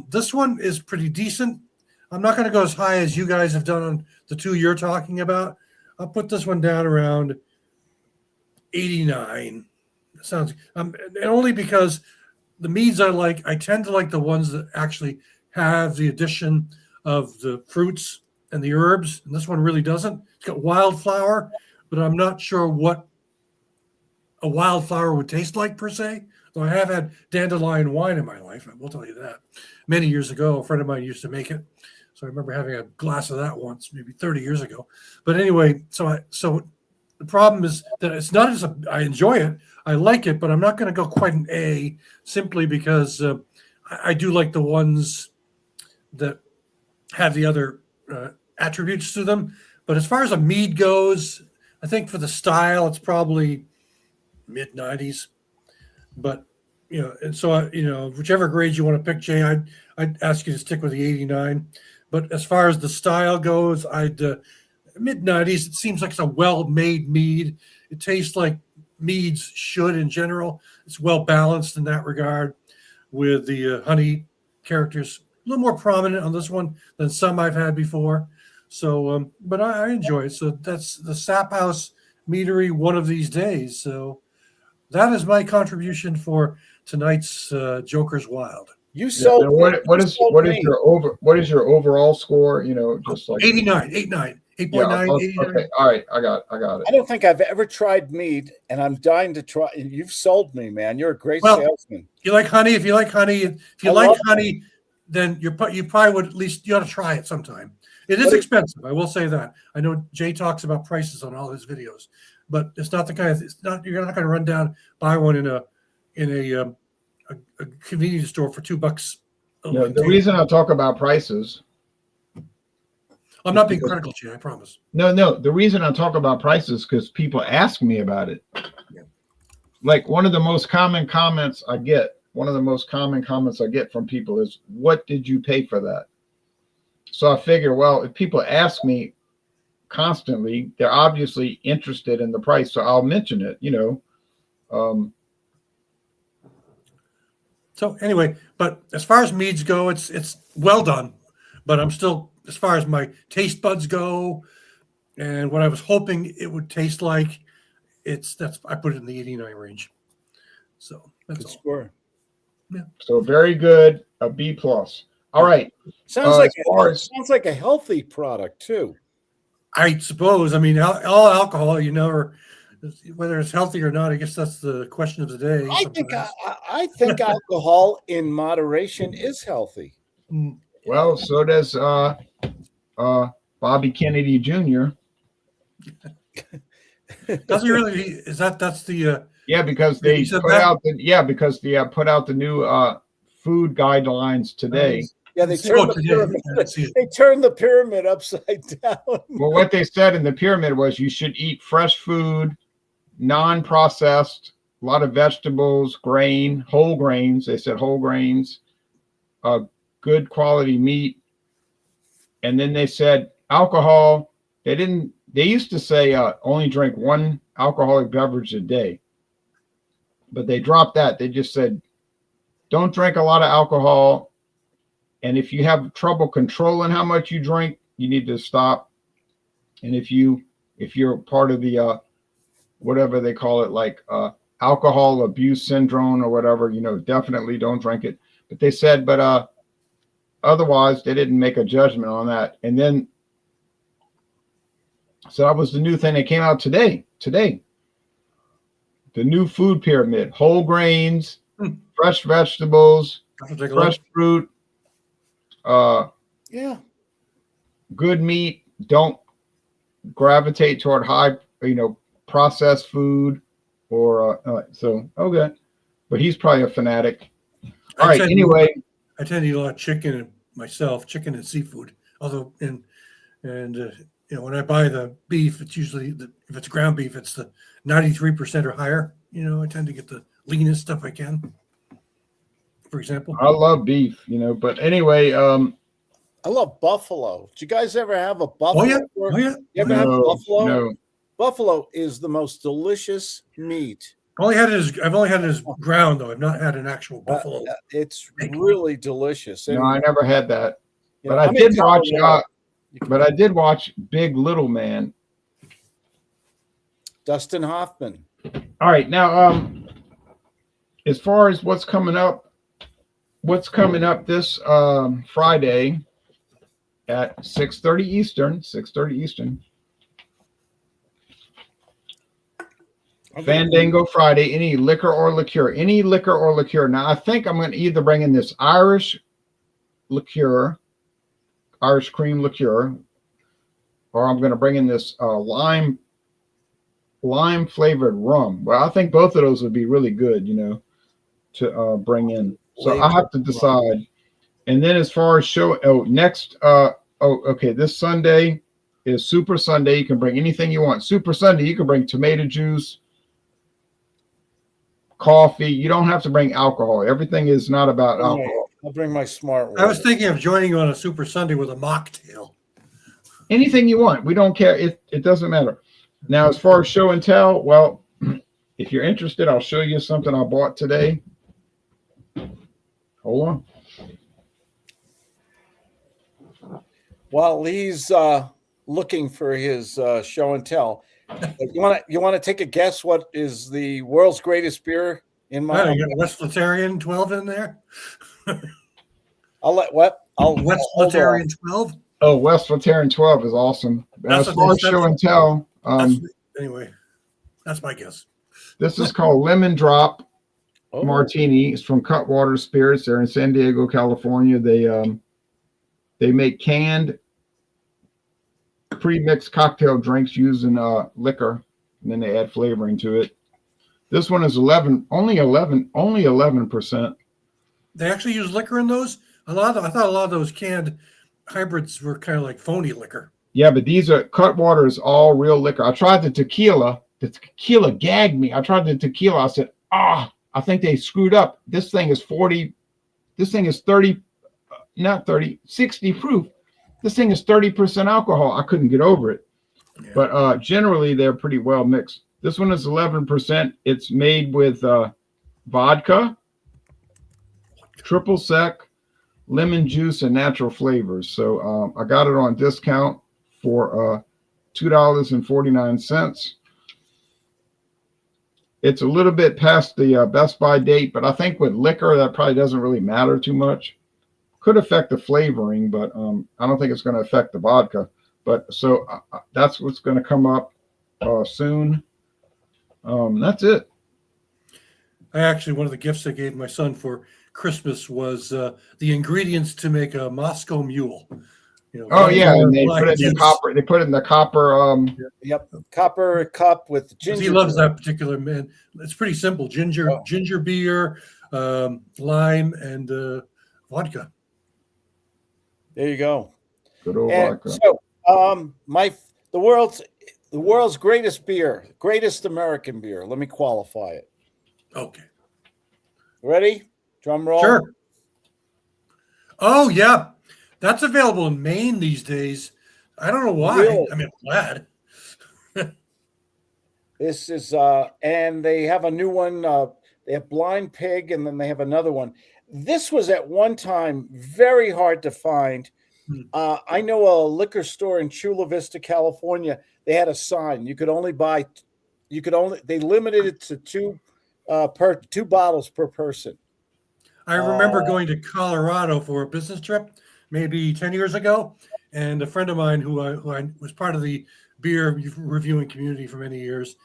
S3: This one is pretty decent. I'm not going to go as high as you guys have done on the two you're talking about. I'll put this one down around 89. Sounds, and only because the meads I tend to like the ones that actually have the addition of the fruits and the herbs, and this one really doesn't. It's got wildflower, but I'm not sure what a wildflower would taste like per se. Though I have had dandelion wine in my life, I will tell you that. Many years ago, a friend of mine used to make it, so I remember having a glass of that once, maybe 30 years ago. But anyway, so The problem is that it's not as I enjoy it. I like it, but I'm not going to go quite an A simply because I do like the ones that have the other attributes to them. But as far as a mead goes, I think for the style, it's probably mid 90s. But and so whichever grade you want to pick, Jay, I'd ask you to stick with the 89. But as far as the style goes, I'd mid 90s. It seems like it's a well-made mead. It tastes like meads should in general. It's well balanced in that regard, with the honey characters a little more prominent on this one than some I've had before. So, but I enjoy it. So that's the Sap House Meadery one of these days. So that is my contribution for tonight's Joker's Wild.
S2: You sold.
S1: And what is your overall score? Just like
S3: 89, 89, 8.9, 89.
S1: Okay, all right, I got it.
S2: I don't think I've ever tried mead, and I'm dying to try. And you've sold me, man. You're a great salesman.
S3: You like honey? If you like honey, then you probably would at least you ought to try it sometime. It is expensive, I will say that. I know Jay talks about prices on all his videos, but it's not the kind of you're not going to run down buy one in a convenience store for $2.
S1: The reason I talk about prices.
S3: I'm not being critical, Jay, I promise.
S1: No. The reason I talk about prices because people ask me about it. Yeah. Like one of the most common comments I get from people is, "What did you pay for that?" So I figure, well, if people ask me constantly, they're obviously interested in the price, so I'll mention it.
S3: So anyway, but as far as meads go, it's well done. But I'm still, as far as my taste buds go, and what I was hoping it would taste like, I put it in the 89 range. So that's
S2: Good
S3: all.
S2: score.
S1: Yeah. So very good, a B+. All right.
S2: Sounds like a healthy product too.
S3: I suppose. I mean, all alcohol, or whether it's healthy or not, I guess that's the question of the day.
S2: I think alcohol in moderation is healthy.
S1: Well, so does Bobby Kennedy Jr.
S3: Does he really? Is that's the?
S1: Yeah, because they put out the new food guidelines today.
S2: Yeah, they turned the pyramid upside down.
S1: Well, what they said in the pyramid was you should eat fresh food, non-processed, a lot of vegetables, whole grains. They said whole grains, good quality meat. And then they said alcohol. They used to say only drink one alcoholic beverage a day. But they dropped that. They just said, don't drink a lot of alcohol. And if you have trouble controlling how much you drink, you need to stop. And if you're part of the whatever they call it, like alcohol abuse syndrome or whatever, definitely don't drink it. But they said, but otherwise they didn't make a judgment on that. And then so that was the new thing that came out today. The new food pyramid: whole grains, fresh vegetables, fresh fruit, good meat. Don't gravitate toward high, processed food or okay. But he's probably a fanatic. All right. Anyway,
S3: I tend to eat a lot of chicken chicken and seafood. Although, and when I buy the beef, it's usually if it's ground beef, it's the 93% or higher. I tend to get the leanest stuff I can. For example,
S1: I love beef. But anyway,
S2: I love buffalo. Did you guys ever have a buffalo?
S3: Oh yeah.
S2: You ever have buffalo?
S1: No.
S2: Buffalo is the most delicious meat.
S3: I've only had it as ground though. I've not had an actual buffalo.
S2: It's really delicious.
S1: No, I never had that. But I did watch. But I did watch Big Little Man.
S2: Dustin Hoffman.
S1: All right, now as far as what's coming up this Friday at 6:30 Eastern. Fandango Friday, any liquor or liqueur. Now, I think I'm going to either bring in this Irish cream liqueur, or I'm going to bring in this lime lime flavored rum. Well, I think both of those would be really good, to bring in. So I have to decide. And then as far as okay, this Sunday is Super Sunday. You can bring anything you want. Super Sunday, you can bring tomato juice, coffee. You don't have to bring alcohol. Everything is not about alcohol.
S2: I'll bring my smart
S3: I was
S2: water.
S3: thinking of joining you on a Super Sunday with a mocktail.
S1: Anything you want. We don't care. It doesn't matter. Now, as far as show and tell, well, if you're interested, I'll show you something I bought today. Hold on.
S2: While he's looking for his show and tell, you want to take a guess what is the world's greatest beer in
S3: Oh,
S2: my?
S3: you got West Flatarian 12 in there?
S2: I'll let what?
S3: West
S2: hold
S3: Flatarian
S2: on.
S3: 12?
S1: Oh, West Flatarian 12 is awesome.
S3: That's
S1: As
S3: what
S1: far as
S3: they said.
S1: show and tell,
S3: Anyway, that's my guess.
S1: this is called Lemon Drop
S2: Oh,
S1: Martini. It's from Cutwater Spirits. They're in San Diego, California. They make canned pre-mixed cocktail drinks using liquor, and then they add flavoring to it. This one is only 11%.
S3: They actually use liquor in those? I thought a lot of those canned hybrids were kind of like phony liquor.
S1: Yeah, but these are Cutwater is all real liquor. I tried the tequila. The tequila gagged me. I tried the tequila. I said, I think they screwed up. This thing is 40. This thing is 30, not 30, 60 proof. This thing is 30% alcohol. I couldn't get over it.
S3: Yeah.
S1: But generally, they're pretty well mixed. This one is 11%. It's made with vodka, triple sec, lemon juice, and natural flavors. So I got it on discount for $2.49. It's a little bit past the Best By date, but I think with liquor, that probably doesn't really matter too much. Could affect the flavoring, but I don't think it's going to affect the vodka. But so that's what's going to come up soon. That's it.
S3: One of the gifts I gave my son for Christmas was the ingredients to make a Moscow Mule.
S1: Oh yeah, and they
S3: black
S1: put it in the
S3: juice.
S1: copper. They put it in the copper.
S2: Yep, copper cup with ginger.
S3: He loves that particular man. It's pretty simple: ginger beer, lime, and vodka.
S2: There you go.
S1: Good old
S2: And
S1: vodka.
S2: so, the world's greatest beer, greatest American beer. Let me qualify it.
S3: Okay.
S2: Ready? Drum roll.
S3: Sure. Oh yeah, that's available in Maine these days. I don't know why.
S2: Really?
S3: I mean, I'm glad.
S2: This is and they have a new one. They have Blind Pig, and then they have another one. This was at one time very hard to find. I know a liquor store in Chula Vista, California. They had a sign. They limited it to two bottles per person.
S3: I remember going to Colorado for a business trip maybe 10 years ago, and a friend of mine who I was part of the beer reviewing community for many years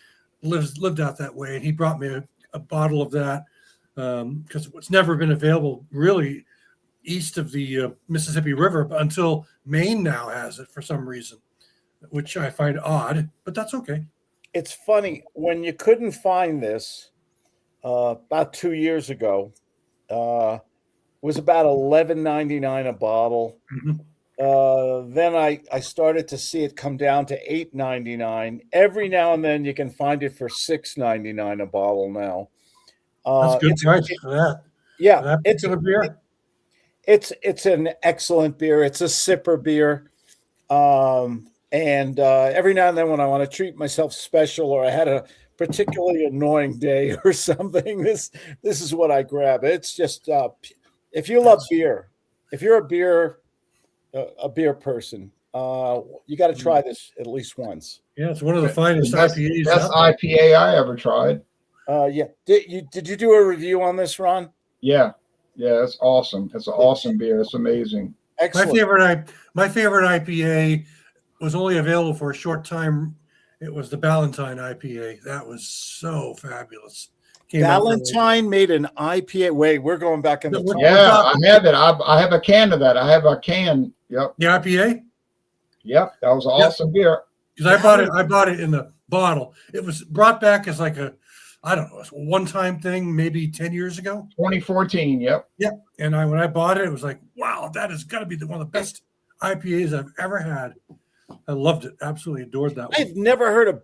S3: lived out that way, and he brought me a bottle of that because it's never been available really east of the Mississippi River until Maine now has it for some reason, which I find odd, but that's okay.
S2: It's funny when you couldn't find this about 2 years ago. It was about $11.99 a bottle.
S3: Mm-hmm.
S2: Then I started to see it come down to $8.99. Every now and then you can find it for $6.99 a bottle now.
S3: That's good price for that.
S2: Yeah,
S3: For that particular beer.
S2: It's an excellent beer. It's a sipper beer. And every now and then when I want to treat myself special or I had a particularly annoying day or something, this is what I grab. It's just if you love beer, if you're a beer person, you got to try this at least once.
S3: Yeah, it's one of the finest
S1: Best
S3: IPAs.
S1: IPA I ever tried.
S2: Yeah. Did you do a review on this, Ron?
S1: Yeah, it's awesome. It's an awesome beer. It's amazing.
S2: Excellent.
S3: My favorite IPA was only available for a short time. It was the Ballantine IPA. That was so fabulous.
S2: Ballantine made an IPA. Wait, we're going back in the time.
S1: Yeah, I have it. I have a can of that. I have a can. Yep.
S3: The IPA?
S1: Yep. That was an awesome beer.
S3: because I bought it in the bottle. It was brought back as like a, I don't know, a one-time thing, maybe 10 years ago.
S1: 2014. Yep.
S3: Yeah. And when I bought it, it was like, wow, that has got to be one of the best IPAs I've ever had. I loved it. Absolutely adored that one.
S2: I've never heard of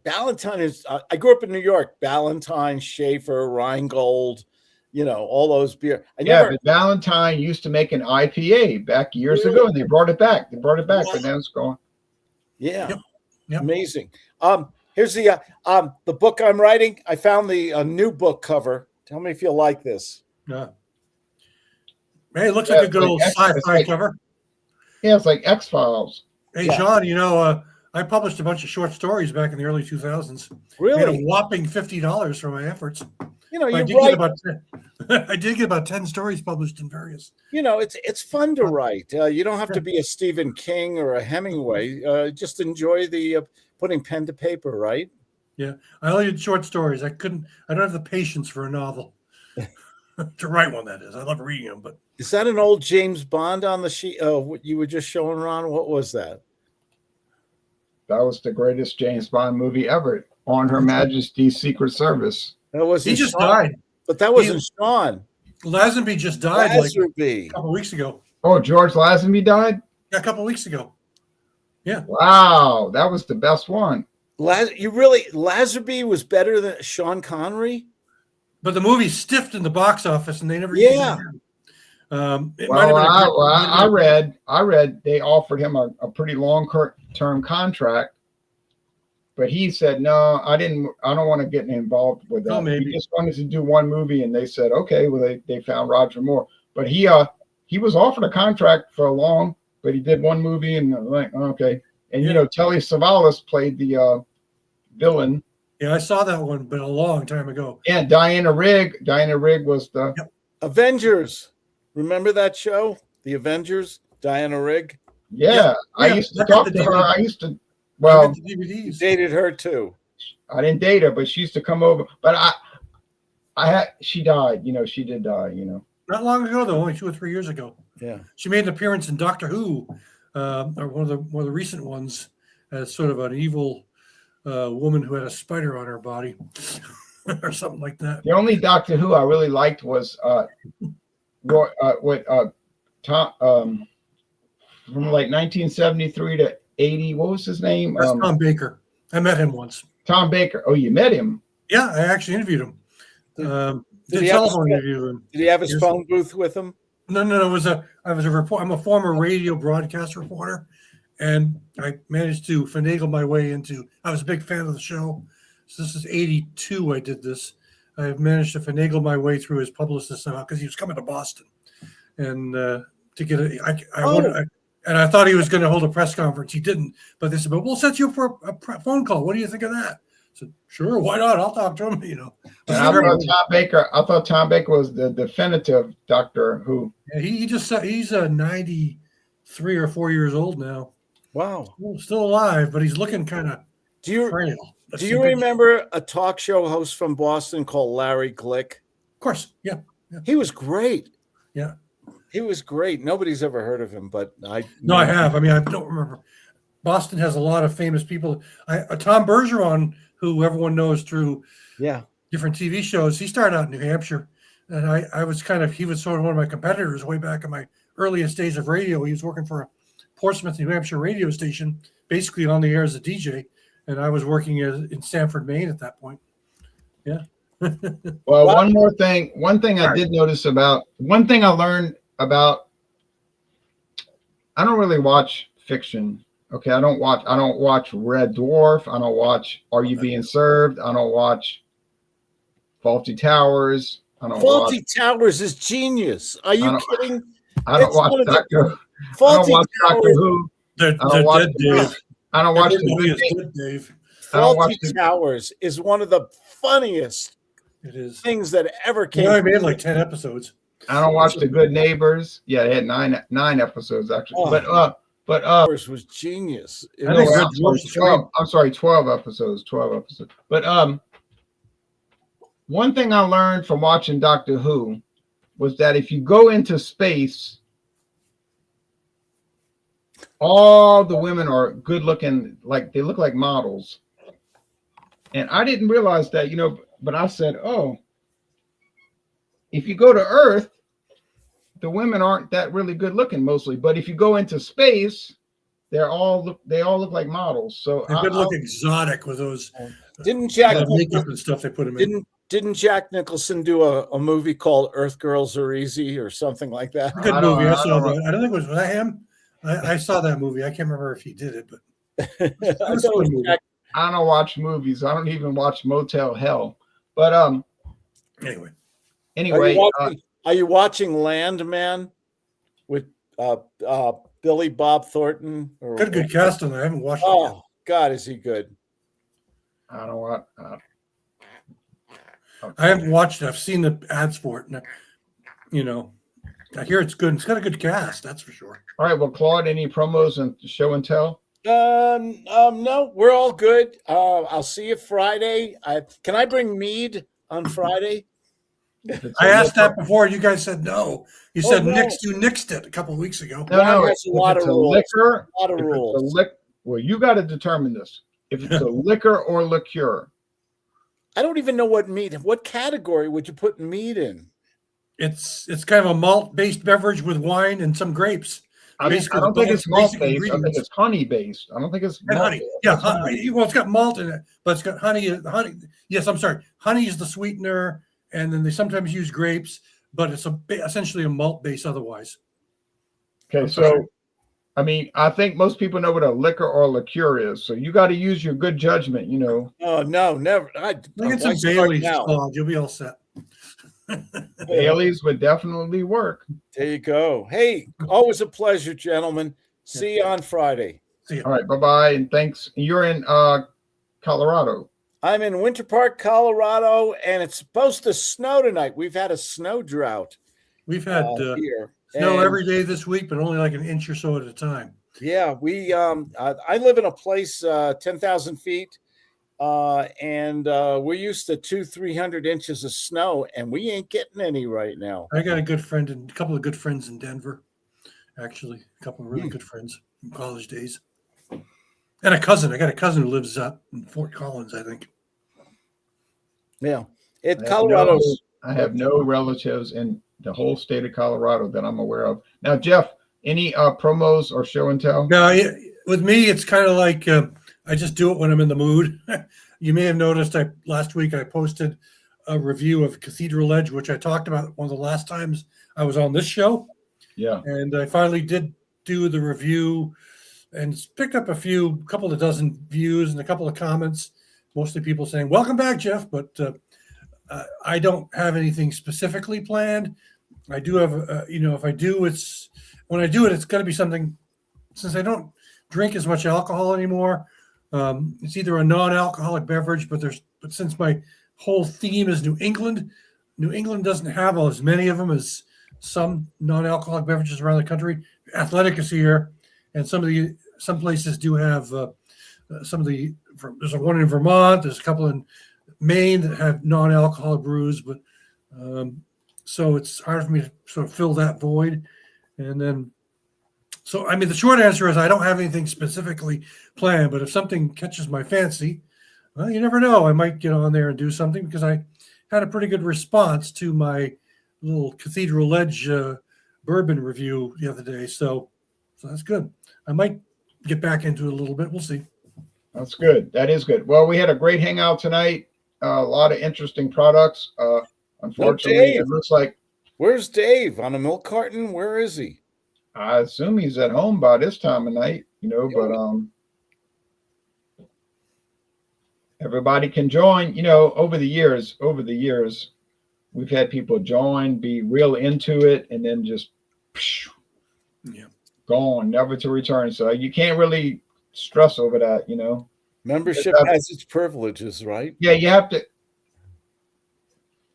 S2: Ballantine. I grew up in New York. Ballantine, Schaefer, Rheingold, all those beer.
S1: But Valentine used to make an IPA back years ago, and they brought it back. But now it's gone.
S2: Yeah.
S3: Yep.
S2: Amazing. Here's the book I'm writing. I found the new book cover. Tell me if you like this.
S3: Yeah. Hey, it looks like a good old sci-fi cover.
S1: Yeah, it's like X-Files.
S3: Hey, John, I published a bunch of short stories back in the early 2000s.
S2: Really?
S3: I made a whopping $50 for my efforts.
S2: I did
S3: get about 10 stories published in various.
S2: It's fun to write. You don't have to be a Stephen King or a Hemingway. Just enjoy the putting pen to paper, right?
S3: Yeah, I only did short stories. I don't have the patience for a novel to write one. That is, I love reading them. But
S2: is that an old James Bond on the sheet? What you were just showing, Ron? What was that?
S1: That was the greatest James Bond movie ever. On Her Majesty's Secret Service.
S3: He just died.
S2: But that wasn't Sean.
S3: Lazenby just died like a couple of weeks ago.
S1: Oh, George Lazenby died?
S3: Yeah, a couple of weeks ago. Yeah.
S1: Wow, that was the best one.
S2: Lazenby was better than Sean Connery?
S3: But the movie stiffed in the box office, and they never.
S2: Yeah.
S1: I read they offered him a pretty long-term contract, but he said, "No, I don't want to get involved with that." He just wanted to do one movie, and they said, "Okay." Well, they found Roger Moore, but he was offered a contract for but he did one movie, and like, okay. And Telly Savalas played the villain.
S3: Yeah, I saw that one, but a long time ago.
S1: Yeah, Diana Rigg was the
S2: Avengers. Remember that show, The Avengers? Diana Rigg.
S1: Yeah, I used to talk to her. You
S2: dated her too.
S1: I didn't date her, but she used to come over. But she died. She did die.
S3: Not long ago, though, only 2 or 3 years ago.
S2: Yeah,
S3: she made an appearance in Doctor Who, or one of the recent ones, as sort of an evil woman who had a spider on her body, or something like that.
S1: The only Doctor Who I really liked was Tom from like 1973 to 80. What was his name?
S3: That's Tom Baker. I met him once.
S1: Tom Baker. Oh, you met him?
S3: Yeah, I actually interviewed him.
S2: Did he have his phone booth with him?
S3: No. I was a reporter. I'm a former radio broadcast reporter, and I managed to finagle my way into. I was a big fan of the show. So this is 82. I did this. I managed to finagle my way through his publicist somehow because he was coming to Boston, and to get and I thought he was going to hold a press conference. He didn't, but they said, "But we'll set you up for a phone call. What do you think of that?" I said, "Sure, why not? I'll talk to him."
S1: I thought Tom Baker was the definitive Doctor Who.
S3: Yeah, he's 93 or 4 years old now.
S2: Wow,
S3: still alive, but he's looking kind of frail.
S2: Do you remember a talk show host from Boston called Larry Glick?
S3: Of course, yeah.
S2: He was great.
S3: Yeah,
S2: he was great. Nobody's ever heard of him, but I
S3: have. I mean, I don't remember. Boston has a lot of famous people. Tom Bergeron, who everyone knows through different TV shows, he started out in New Hampshire, and he was sort of one of my competitors way back in my earliest days of radio. He was working for a Portsmouth, New Hampshire radio station, basically on the air as a DJ. And I was working in Stamford, Maine at that point. Yeah.
S1: Well, one thing I did notice one thing I learned about, I don't really watch fiction. Okay. I don't watch Red Dwarf. I don't watch Are You Being Served? I don't watch Faulty Towers.
S2: Faulty Towers is genius. Are you kidding?
S1: I don't watch Doctor Who.
S3: They're dead, Dave.
S1: I don't watch
S2: Dave. Faulty Towers is one of the funniest things that ever came.
S3: I made like 10 episodes.
S1: I don't watch The Good Neighbors. Yeah, they had nine episodes actually. But
S2: was genius.
S1: I'm sorry, 12 episodes. 12 episodes. But one thing I learned from watching Doctor Who was that if you go into space, all the women are good looking, like they look like models. And I didn't realize that, but I said, oh, if you go to Earth, the women aren't that really good looking mostly. But if you go into space, they all look like models. So
S3: They could look exotic with those
S2: Didn't Jack
S3: makeup and stuff they put them in.
S2: didn't Jack Nicholson do a movie called Earth Girls Are Easy or something like that?
S3: Good movie. I saw that. I don't think was that him. I saw that movie. I can't remember if he did it, but
S2: I thought it was Jack.
S1: I don't watch movies. I don't even watch Motel Hell. But anyway,
S2: are you watching Landman with Billy Bob Thornton?
S3: Got a good cast on there. I haven't watched it yet.
S2: Oh God, is he good?
S1: I don't want.
S3: I haven't watched it. I've seen the ads for it, and I hear it's good. It's got a good cast, that's for sure.
S1: All right. Well, Claude, any promos and show and tell?
S2: No, we're all good. I'll see you Friday. Can I bring mead on Friday?
S3: I asked that before. You guys said no. You said
S2: no.
S3: You nixed it a couple of weeks ago.
S1: No,
S2: It's a lot of rules.
S1: Liquor,
S2: A lot of rules.
S1: Well, you got to determine this. If it's a liquor or liqueur.
S2: I don't even know what mead. What category would you put mead in?
S3: It's kind of a malt-based beverage with wine and some grapes.
S1: I don't think it's malt-based. I think it's honey-based. I don't think it's
S3: honey. Yeah, honey. Well, it's got malt in it, but it's got honey. Honey. Yes, I'm sorry. Honey is the sweetener, and then they sometimes use grapes, but it's essentially a malt base otherwise.
S1: Okay, so I think most people know what a liquor or liqueur is. So you got to use your good judgment,
S2: Oh no, never. I
S3: get some Bailey's. You'll be all set.
S1: Bailey's would definitely work.
S2: There you go. Hey, always a pleasure, gentlemen. See you on Friday.
S3: See you.
S1: All right, bye-bye, and thanks. You're in Colorado.
S2: I'm in Winter Park, Colorado, and it's supposed to snow tonight. We've had a snow drought.
S3: We've had
S2: here.
S3: Snow every day this week, but only like an inch or so at a time.
S2: Yeah, we. I live in a place 10,000 feet, and we're used to 200-300 inches of snow, and we ain't getting any right now.
S3: I got a couple of good friends in Denver, actually, a couple of really good friends from college days, and a cousin. I got a cousin who lives up in Fort Collins, I think.
S2: Yeah, Colorado's.
S1: I have no relatives in the whole state of Colorado that I'm aware of. Now, Jeff, any promos or show and tell?
S3: No, with me, it's kind of like I just do it when I'm in the mood. You may have noticed last week I posted a review of Cathedral Edge, which I talked about one of the last times I was on this show.
S1: Yeah.
S3: And I finally did do the review and picked up a couple of dozen views and a couple of comments, mostly people saying, welcome back, Jeff. But I don't have anything specifically planned. I do have, if I do, when I do it, it's got to be something, since I don't drink as much alcohol anymore. It's either a non-alcoholic beverage, but since my whole theme is New England doesn't have as many of them as some non-alcoholic beverages around the country. Athletic is here, and some places do have there's one in Vermont, there's a couple in Maine that have non-alcoholic brews, but so it's hard for me to sort of fill that void. And then, the short answer is I don't have anything specifically planned, but if something catches my fancy, well, you never know. I might get on there and do something, because I had a pretty good response to my little Cathedral Edge bourbon review the other day. So that's good. I might get back into it a little bit. We'll see.
S1: That's good. That is good. Well, we had a great hangout tonight. A lot of interesting products. Unfortunately, it looks like.
S2: Where's Dave? On a milk carton? Where is he?
S1: I assume he's at home by this time of night, but everybody can join. Over the years, we've had people join, be real into it, and then just gone, never to return. So you can't really stress over that,
S2: Membership has its privileges, right?
S1: Yeah, you have to.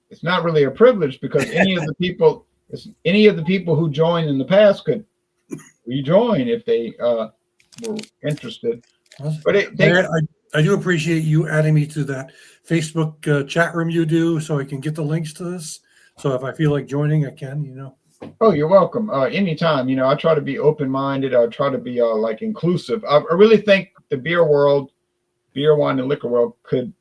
S1: It's not really a privilege, because any of the people who joined in the past could rejoin if they were interested. But
S3: I do appreciate you adding me to that Facebook chat room you do, so I can get the links to this. So if I feel like joining, I can.
S1: Oh, you're welcome. Anytime. I try to be open-minded. I try to be like inclusive. I really think the beer world, beer, wine, and liquor world could.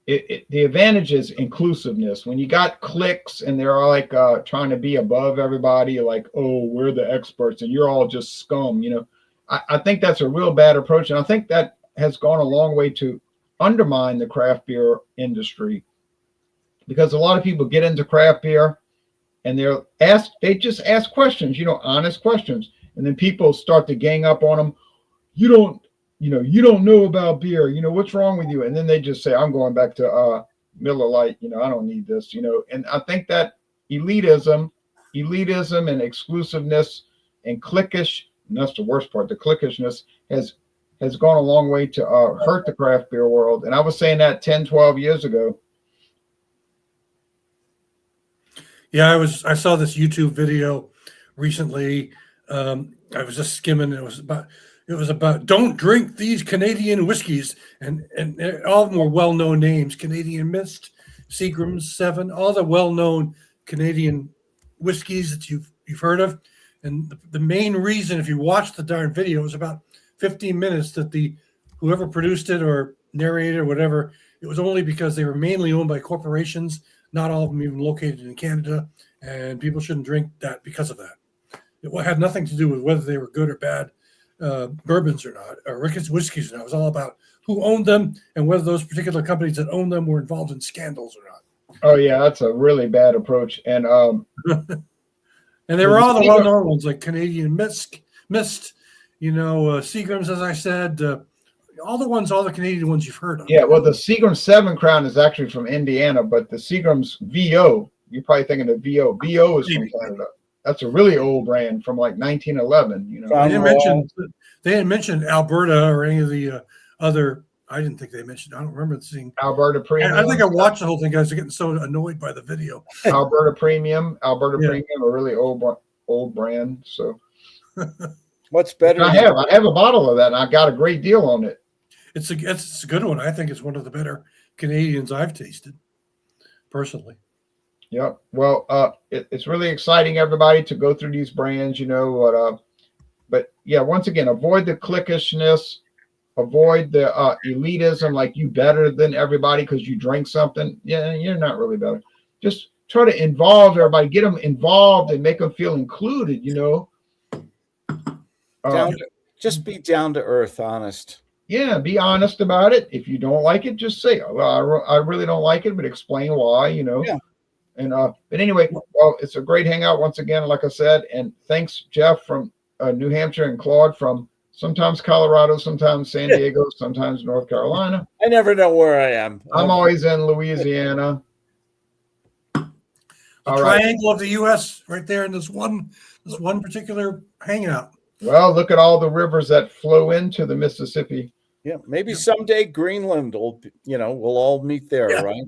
S1: The advantage is inclusiveness. When you got cliques and they're like trying to be above everybody, like, oh, we're the experts and you're all just scum. I think that's a real bad approach, and I think that has gone a long way to undermine the craft beer industry, because a lot of people get into craft beer and they just ask questions, honest questions, and then people start to gang up on them. You don't know about beer. What's wrong with you? And then they just say, I'm going back to Miller Lite. I don't need this. And I think that elitism and exclusiveness and cliquish, and that's the worst part, the cliquishness has gone a long way to hurt the craft beer world. And I was saying that 10, 12 years ago.
S3: Yeah, I saw this YouTube video recently. I was just skimming. It was about don't drink these Canadian whiskeys, and all of them were well-known names: Canadian Mist, Seagram's, Seven, all the well-known Canadian whiskeys that you've heard of. And the main reason, if you watch the darn video, is about 15 minutes that whoever produced it or narrated or whatever, it was only because they were mainly owned by corporations, not all of them even located in Canada, and people shouldn't drink that because of that. It had nothing to do with whether they were good or bad bourbons or not, or whiskeys or not. It was all about who owned them and whether those particular companies that owned them were involved in scandals or not.
S1: Oh yeah, that's a really bad approach. And
S3: and they were all the well-known ones like Canadian Mist, Seagram's, as I said, all the Canadian ones you've heard of.
S1: Yeah, well, the Seagram's 7 Crown is actually from Indiana, but the Seagram's VO, you're probably thinking of VO. VO is from Canada. That's a really old brand from like 1911.
S3: They didn't mention Alberta or any of the other. I didn't think they mentioned. I don't remember seeing
S1: Alberta Premium.
S3: I think I watched the whole thing. Guys are getting so annoyed by the video.
S1: Alberta Premium, a really old brand. So,
S2: what's better?
S1: I have a bottle of that, and I got a great deal on it.
S3: It's a good one. I think it's one of the better Canadians I've tasted, personally.
S1: Yep. Well, it's really exciting, everybody, to go through these brands. But yeah, once again, avoid the cliquishness, avoid the elitism, like you better than everybody because you drink something. Yeah, you're not really better. Just try to involve everybody, get them involved, and make them feel included.
S2: Just be down to earth, honest.
S1: Yeah, be honest about it. If you don't like it, just say, well, I really don't like it, but explain why.
S2: Yeah.
S1: And but anyway, well, it's a great hangout once again, like I said. And thanks, Jeff from New Hampshire, and Claude from sometimes Colorado, sometimes San Diego, sometimes North Carolina.
S2: I never know where I am.
S1: I'm always in Louisiana.
S3: Triangle of the U.S. right there in this one particular hangout.
S1: Well, look at all the rivers that flow into the Mississippi.
S2: Yeah, maybe someday Greenland will, we'll all meet there, right?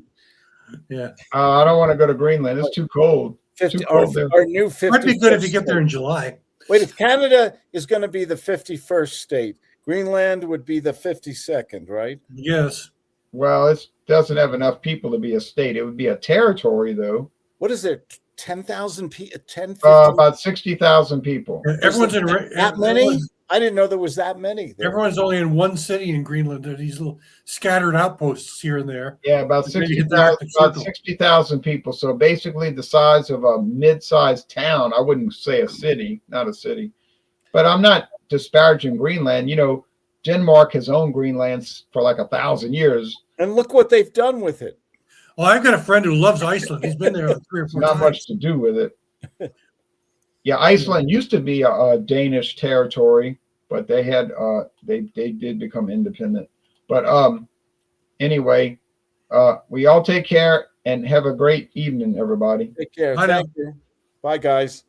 S3: Yeah.
S1: I don't want to go to Greenland. It's too cold.
S2: Our new 50.
S3: Might be good if you get there in July.
S2: Wait, if Canada is going to be the 51st state, Greenland would be the 52nd, right?
S3: Yes.
S1: Well, it doesn't have enough people to be a state. It would be a territory, though.
S2: What is there? 10,000 people? 10,
S1: about 60,000 people.
S3: Everyone's in
S2: that many? I didn't know there was that many.
S3: Everyone's only in one city in Greenland. There are these little scattered outposts here and there.
S1: Yeah, about 60,000 people. So basically the size of a mid-sized town. I wouldn't say a city, not a city. But I'm not disparaging Greenland. Denmark has owned Greenland for like 1,000 years.
S2: And look what they've done with it.
S3: Well, I've got a friend who loves Iceland. He's been there 3 or 4 times.
S1: Not much to do with it. Yeah, Iceland used to be a Danish territory, but they had they did become independent. But anyway, we all take care and have a great evening, everybody.
S2: Take care. Thank you. Bye, guys.